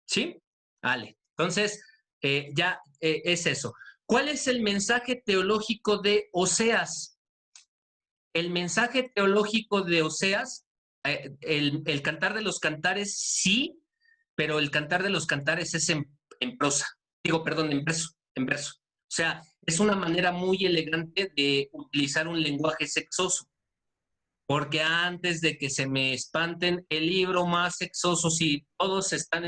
¿Sí? Vale. Entonces, es eso. ¿Cuál es el mensaje teológico de Oseas? El mensaje teológico de Oseas, el Cantar de los Cantares, sí, pero el Cantar de los Cantares es en prosa. Digo, perdón, en verso. O sea, es una manera muy elegante de utilizar un lenguaje sexoso. Porque antes de que se me espanten, el libro más sexoso, si todos están,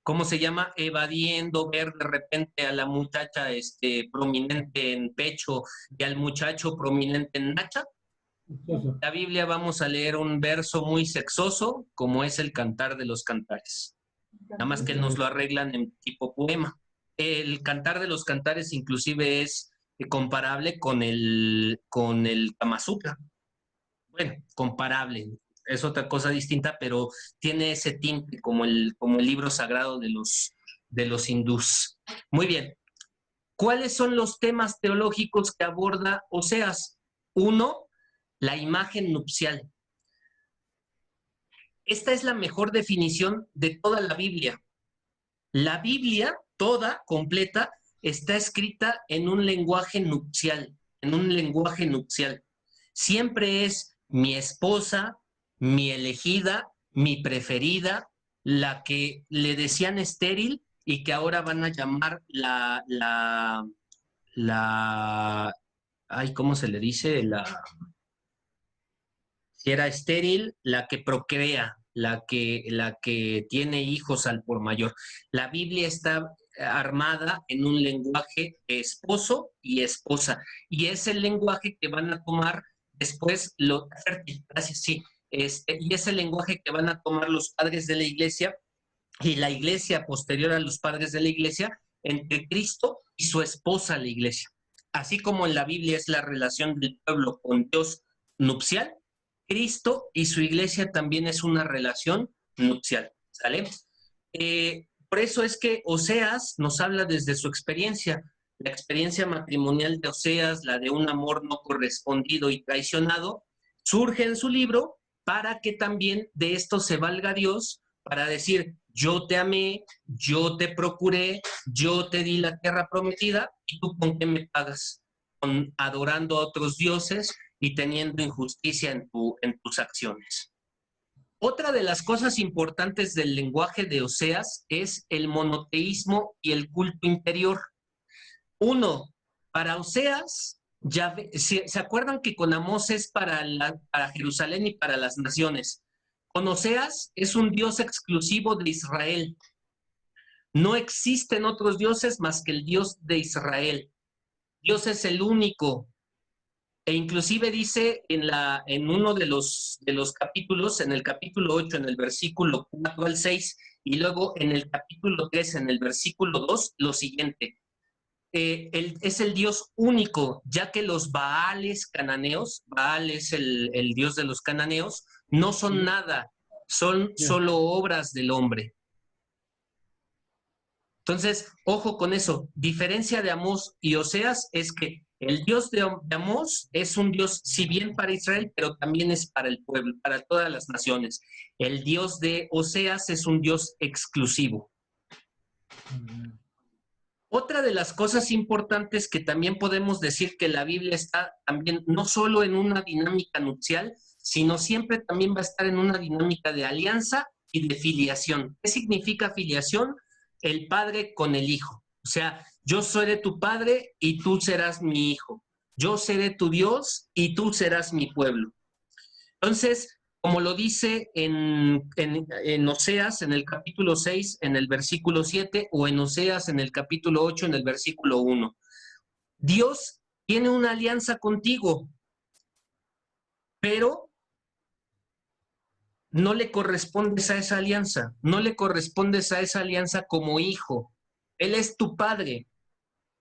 ¿cómo se llama? Evadiendo ver de repente a la muchacha prominente en pecho y al muchacho prominente en nacha. La Biblia vamos a leer un verso muy sexoso, como es el Cantar de los Cantares. Nada más que nos lo arreglan en tipo poema. El Cantar de los Cantares inclusive es comparable con el Kama Sutra. Bueno, comparable, es otra cosa distinta, pero tiene ese tinte como el libro sagrado de los hindús. Muy bien. ¿Cuáles son los temas teológicos que aborda Oseas? 1, la imagen nupcial. Esta es la mejor definición de toda la Biblia. La Biblia, toda, completa, está escrita en un lenguaje nupcial, Siempre es mi esposa, mi elegida, mi preferida, la que le decían estéril y que ahora van a llamar ¿cómo se le dice? Si era estéril, la que procrea, la que tiene hijos al por mayor. La Biblia está armada en un lenguaje de esposo y esposa, y es el lenguaje que van a tomar después, gracias, sí, y es el lenguaje que van a tomar los padres de la iglesia y la iglesia posterior a los padres de la iglesia entre Cristo y su esposa, la iglesia. Así como en la Biblia es la relación del pueblo con Dios nupcial, Cristo y su iglesia también es una relación nupcial, ¿sale? Por eso es que Oseas nos habla desde su experiencia. La experiencia matrimonial de Oseas, la de un amor no correspondido y traicionado, surge en su libro para que también de esto se valga Dios para decir, yo te amé, yo te procuré, yo te di la tierra prometida, ¿y tú con qué me pagas? Adorando a otros dioses y teniendo injusticia en tus acciones. Otra de las cosas importantes del lenguaje de Oseas es el monoteísmo y el culto interior. 1, para Oseas, ¿se acuerdan que con Amós es para Jerusalén y para las naciones? Con Oseas es un Dios exclusivo de Israel. No existen otros dioses más que el Dios de Israel. Dios es el único. E inclusive dice en uno de los capítulos, en el capítulo 8, en el versículo 4 al 6, y luego en el capítulo 3, en el versículo 2, lo siguiente. Es el Dios único, ya que los Baales cananeos, Baal es el Dios de los cananeos, no son nada, son solo obras del hombre. Entonces, ojo con eso. Diferencia de Amós y Oseas es que el Dios de Amós es un Dios, si bien para Israel, pero también es para el pueblo, para todas las naciones. El Dios de Oseas es un Dios exclusivo. Otra de las cosas importantes que también podemos decir que la Biblia está también no solo en una dinámica nupcial, sino siempre también va a estar en una dinámica de alianza y de filiación. ¿Qué significa filiación? El padre con el hijo. O sea, yo seré tu padre y tú serás mi hijo. Yo seré tu Dios y tú serás mi pueblo. Entonces, como lo dice en Oseas, en el capítulo 6, en el versículo 7, o en Oseas, en el capítulo 8, en el versículo 1. Dios tiene una alianza contigo, pero no le correspondes a esa alianza, no le correspondes a esa alianza como hijo. Él es tu padre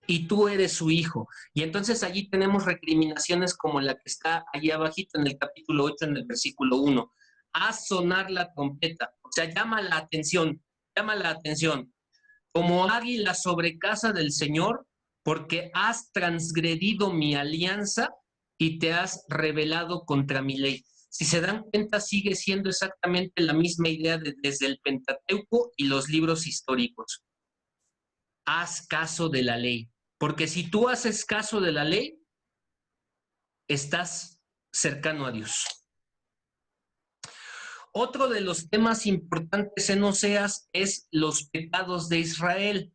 y tú eres su hijo. Y entonces allí tenemos recriminaciones como la que está allí abajito en el capítulo 8, en el versículo 1. Haz sonar la trompeta, o sea, llama la atención, como águila sobre casa del Señor, porque has transgredido mi alianza y te has rebelado contra mi ley. Si se dan cuenta, sigue siendo exactamente la misma idea desde el Pentateuco y los libros históricos. Haz caso de la ley, porque si tú haces caso de la ley, estás cercano a Dios. Otro de los temas importantes en Oseas es los pecados de Israel.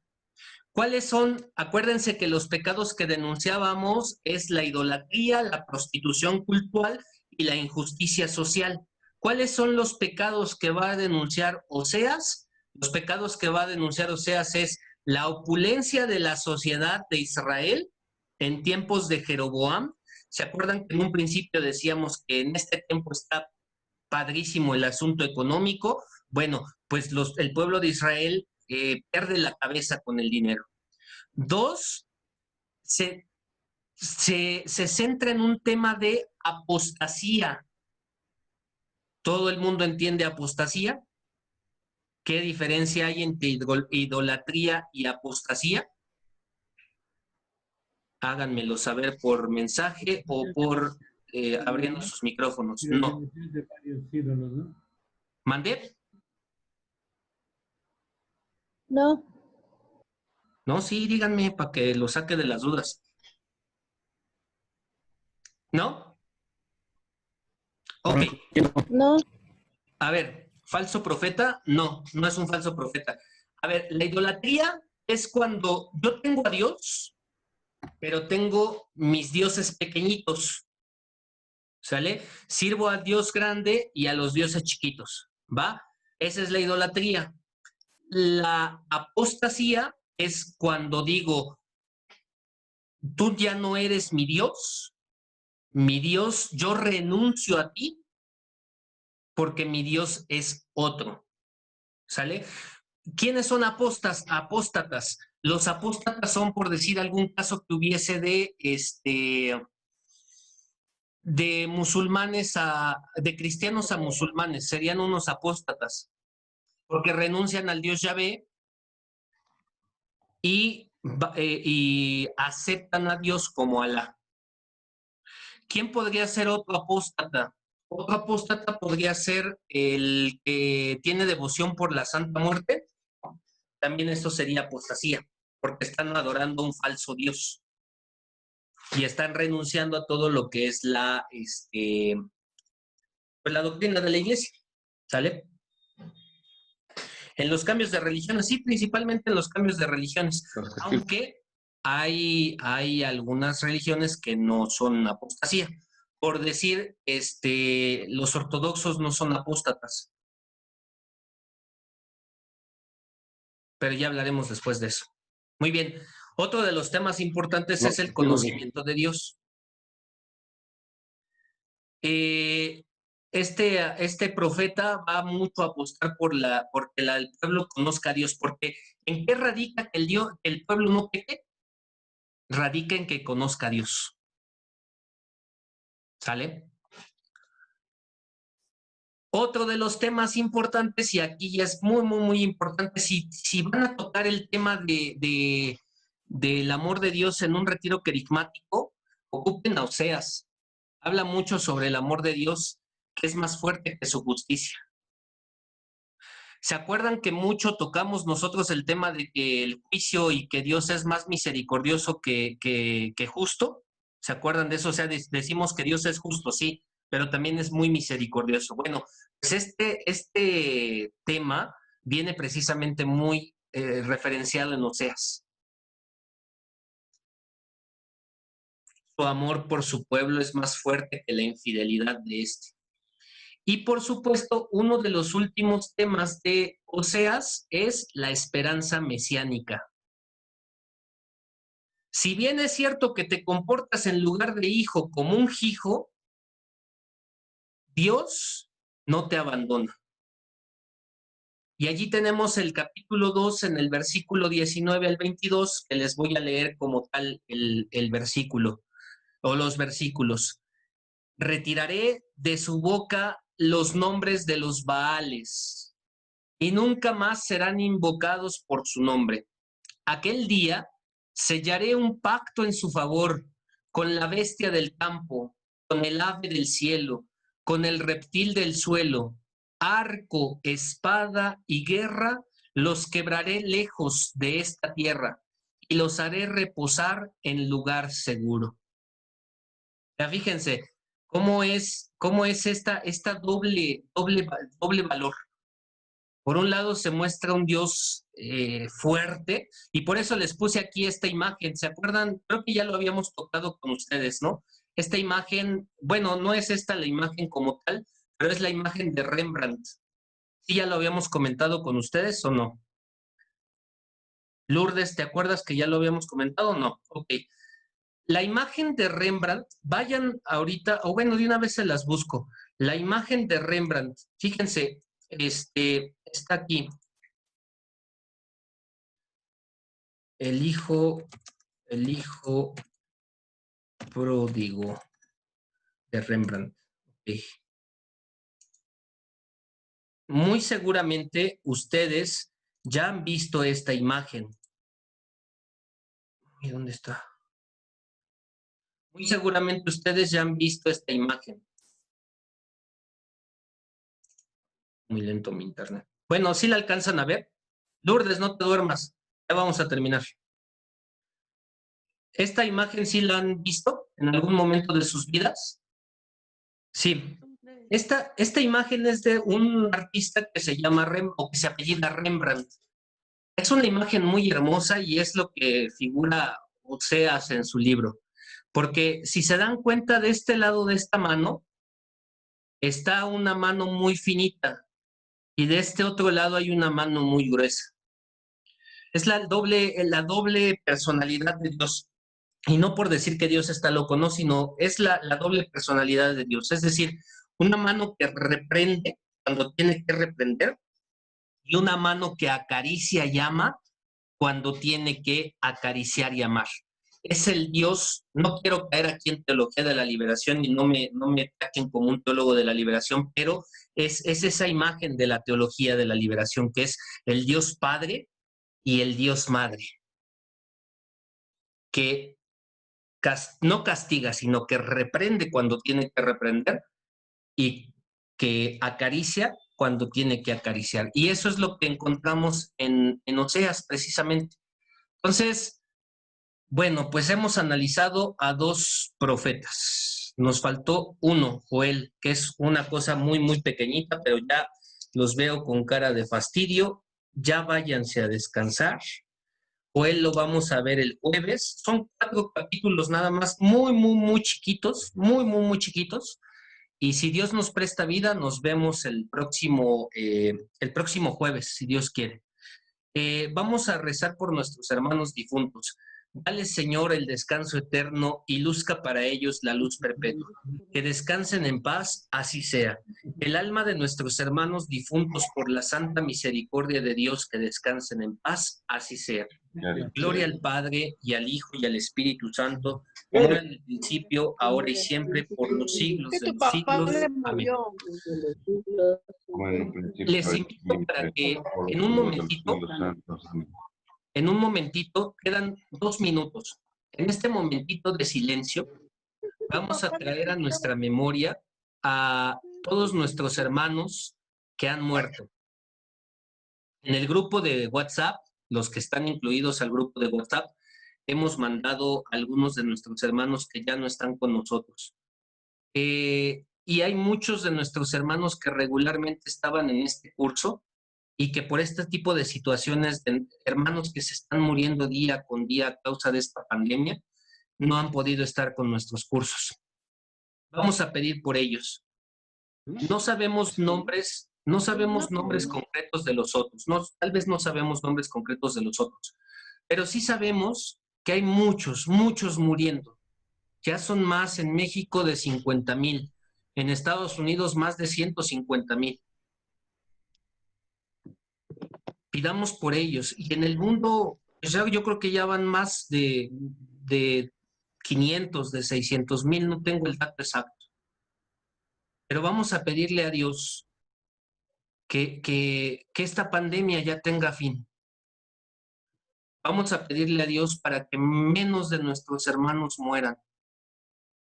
¿Cuáles son? Acuérdense que los pecados que denunciábamos es la idolatría, la prostitución cultural y la injusticia social. ¿Cuáles son los pecados que va a denunciar Oseas? Los pecados que va a denunciar Oseas es la opulencia de la sociedad de Israel en tiempos de Jeroboam. ¿Se acuerdan que en un principio decíamos que en este tiempo está padrísimo el asunto económico? Bueno, pues el pueblo de Israel pierde la cabeza con el dinero. 2, se centra en un tema de apostasía. ¿Todo el mundo entiende apostasía? ¿Qué diferencia hay entre idolatría y apostasía? Háganmelo saber por mensaje o por abriendo sus micrófonos. No. ¿Mandé? No. No, sí, díganme para que lo saque de las dudas. ¿No? Ok. No. A ver, ¿falso profeta? No, no es un falso profeta. A ver, la idolatría es cuando yo tengo a Dios, pero tengo mis dioses pequeñitos. ¿Sale? Sirvo al Dios grande y a los dioses chiquitos. ¿Va? Esa es la idolatría. La apostasía es cuando digo, tú ya no eres mi Dios, yo renuncio a ti porque mi Dios es otro. ¿Sale? ¿Quiénes son apóstatas? Los apóstatas son, por decir algún caso que hubiese de musulmanes de cristianos a musulmanes, serían unos apóstatas, porque renuncian al Dios Yahvé y aceptan a Dios como Alá. ¿Quién podría ser otro apóstata? Otro apóstata podría ser el que tiene devoción por la Santa Muerte. También esto sería apostasía, porque están adorando a un falso Dios y están renunciando a todo lo que es pues la doctrina de la iglesia. ¿Sale? En los cambios de religiones, sí, principalmente en los cambios de religiones, aunque hay algunas religiones que no son apostasía. Por decir, los ortodoxos no son apóstatas. Pero ya hablaremos después de eso. Muy bien. Otro de los temas importantes es el conocimiento de Dios. Este profeta va mucho a apostar porque el pueblo conozca a Dios. Porque ¿en qué radica que el pueblo no peque? Radica en que conozca a Dios. ¿Sale? Otro de los temas importantes, y aquí ya es muy, muy, muy importante, si van a tocar el tema del amor de Dios en un retiro querigmático, ocupen a Oseas. Habla mucho sobre el amor de Dios, que es más fuerte que su justicia. ¿Se acuerdan que mucho tocamos nosotros el tema de que el juicio y que Dios es más misericordioso que justo? ¿Se acuerdan de eso? O sea, decimos que Dios es justo, sí, pero también es muy misericordioso. Bueno, pues este tema viene precisamente muy referenciado en Oseas. Su amor por su pueblo es más fuerte que la infidelidad de este. Y por supuesto, uno de los últimos temas de Oseas es la esperanza mesiánica. Si bien es cierto que te comportas en lugar de hijo como un hijo, Dios no te abandona. Y allí tenemos el capítulo 2 en el versículo 19 al 22, que les voy a leer como tal el versículo o los versículos. Retiraré de su boca los nombres de los Baales y nunca más serán invocados por su nombre. Aquel día sellaré un pacto en su favor con la bestia del campo, con el ave del cielo, con el reptil del suelo. Arco, espada y guerra los quebraré lejos de esta tierra y los haré reposar en lugar seguro. Ya fíjense cómo es esta doble valor. Por un lado se muestra un Dios fuerte, y por eso les puse aquí esta imagen. ¿Se acuerdan? Creo que ya lo habíamos tocado con ustedes, ¿no? Esta imagen, bueno, no es esta la imagen como tal, pero es la imagen de Rembrandt. ¿Sí ya lo habíamos comentado con ustedes o no? Lourdes, ¿te acuerdas que ya lo habíamos comentado o no? Ok. La imagen de Rembrandt, vayan ahorita, o bueno, de una vez se las busco. La imagen de Rembrandt, fíjense, está aquí. El hijo pródigo de Rembrandt. Okay. Muy seguramente ustedes ya han visto esta imagen. ¿Y dónde está? Muy seguramente ustedes ya han visto esta imagen. Muy lento mi internet. Bueno, ¿sí la alcanzan a ver? Lourdes, no te duermas. Ya vamos a terminar. ¿Esta imagen sí la han visto en algún momento de sus vidas? Sí. Esta imagen es de un artista que se llama o que se apellida Rembrandt. Es una imagen muy hermosa y es lo que figura Oseas en su libro. Porque si se dan cuenta, de este lado de esta mano está una mano muy finita y de este otro lado hay una mano muy gruesa. Es la doble personalidad de Dios. Y no por decir que Dios está loco, no, sino es la doble personalidad de Dios. Es decir, una mano que reprende cuando tiene que reprender y una mano que acaricia y ama cuando tiene que acariciar y amar. Es el Dios, no quiero caer aquí en teología de la liberación y no me ataquen como un teólogo de la liberación, pero es esa imagen de la teología de la liberación, que es el Dios Padre y el Dios Madre, que no castiga, sino que reprende cuando tiene que reprender y que acaricia cuando tiene que acariciar. Y eso es lo que encontramos en Oseas, precisamente. Entonces, bueno, pues hemos analizado a dos profetas. Nos faltó uno, Joel, que es una cosa muy, muy pequeñita, pero ya los veo con cara de fastidio. Ya váyanse a descansar. Joel lo vamos a ver el jueves. Son 4 capítulos nada más, muy, muy, muy chiquitos, muy, muy, muy chiquitos. Y si Dios nos presta vida, nos vemos el próximo jueves, si Dios quiere. Vamos a rezar por nuestros hermanos difuntos. Dale, Señor, el descanso eterno y luzca para ellos la luz perpetua. Que descansen en paz, así sea. El alma de nuestros hermanos difuntos, por la santa misericordia de Dios, que descansen en paz, así sea. Gloria al Padre, y al Hijo, y al Espíritu Santo, como era en el principio, ahora y siempre, por los siglos de los siglos. Amén. Les invito para que en un momentito, quedan 2 minutos. En este momentito de silencio, vamos a traer a nuestra memoria a todos nuestros hermanos que han muerto. En el grupo de WhatsApp, los que están incluidos al grupo de WhatsApp, hemos mandado a algunos de nuestros hermanos que ya no están con nosotros. Y hay muchos de nuestros hermanos que regularmente estaban en este curso y que por este tipo de situaciones, de hermanos que se están muriendo día con día a causa de esta pandemia, no han podido estar con nuestros cursos. Vamos a pedir por ellos. No sabemos nombres concretos de los otros. Tal vez no sabemos nombres concretos de los otros, pero sí sabemos que hay muchos, muchos muriendo. Ya son más en México de 50,000, en Estados Unidos más de 150,000. Pidamos por ellos. Y en el mundo, pues yo creo que ya van más de 500, de 600,000, no tengo el dato exacto. Pero vamos a pedirle a Dios que esta pandemia ya tenga fin. Vamos a pedirle a Dios para que menos de nuestros hermanos mueran,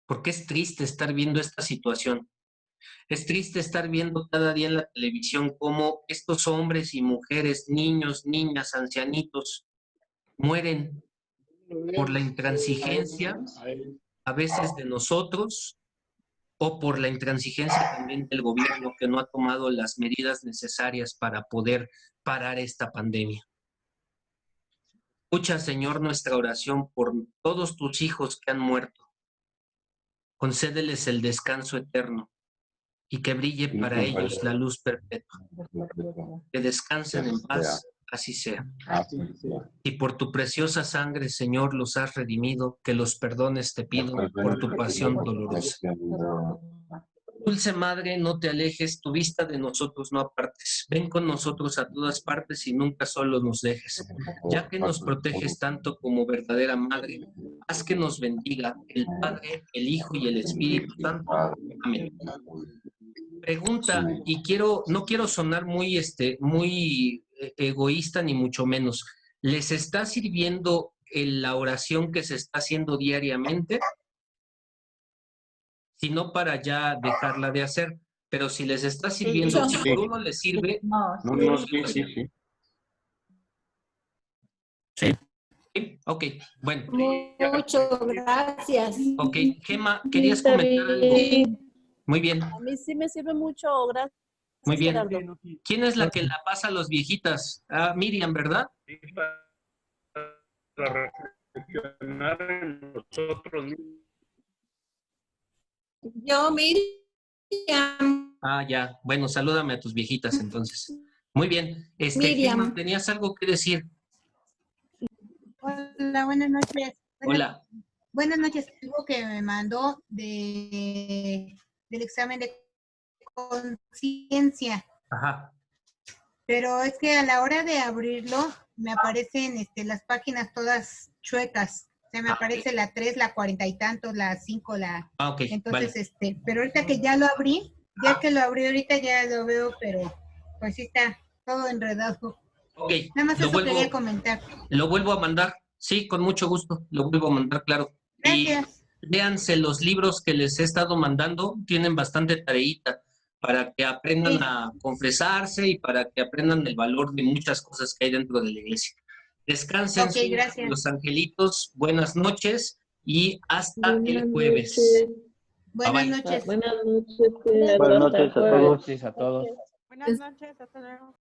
porque es triste estar viendo esta situación. Es triste estar viendo cada día en la televisión cómo estos hombres y mujeres, niños, niñas, ancianitos, mueren por la intransigencia, a veces de nosotros, o por la intransigencia también del gobierno que no ha tomado las medidas necesarias para poder parar esta pandemia. Escucha, Señor, nuestra oración por todos tus hijos que han muerto. Concédeles el descanso eterno y que brille para ellos la luz perpetua. Que descansen en paz, así sea. Y por tu preciosa sangre, Señor, los has redimido, que los perdones te pido por tu pasión dolorosa. Dulce Madre, no te alejes, tu vista de nosotros no apartes. Ven con nosotros a todas partes y nunca solo nos dejes. Ya que nos proteges tanto como verdadera Madre, haz que nos bendiga el Padre, el Hijo y el Espíritu Santo. Amén. Pregunta, y no quiero sonar muy egoísta ni mucho menos. ¿Les está sirviendo la oración que se está haciendo diariamente? Si no, para ya dejarla de hacer. Pero si les está sirviendo, si por uno les sirve... Sí. Sí, ok, bueno. Muchas gracias. Mm, Ok, Gemma, ¿querías comentar algo? Muy bien, A mí sí me sirve mucho, gracias. muy bien. Gerardo. ¿Quién es la que la pasa a los viejitas? Ah, Miriam, ¿verdad? Para reflexionar en nosotros mismos. Yo, Miriam. Ah, ya. Bueno, salúdame a tus viejitas entonces. Muy bien. Miriam. Gemma, ¿tenías algo que decir? Hola, buenas noches. Hola. Buenas noches. Algo que me mandó del examen de conciencia. Ajá. Pero es que a la hora de abrirlo me aparecen las páginas todas chuecas. O sea, me aparece la 3, la 40 y tantos, la 5, la... Ah, ok. Entonces, pero ahorita que ya lo abrí, ahorita ya lo veo, pero pues sí está todo enredado. Ok. Nada más eso quería comentar. Lo vuelvo a mandar. Sí, con mucho gusto. Lo vuelvo a mandar, claro. Gracias. Y léanse los libros que les he estado mandando. Tienen bastante tareita para que aprendan a confesarse y para que aprendan el valor de muchas cosas que hay dentro de la iglesia. Descansen, gracias. los angelitos. Buenas noches y hasta el jueves. Buenas Bye, bye. noches. Buenas noches. Buenas noches a todos. Buenas noches, hasta luego.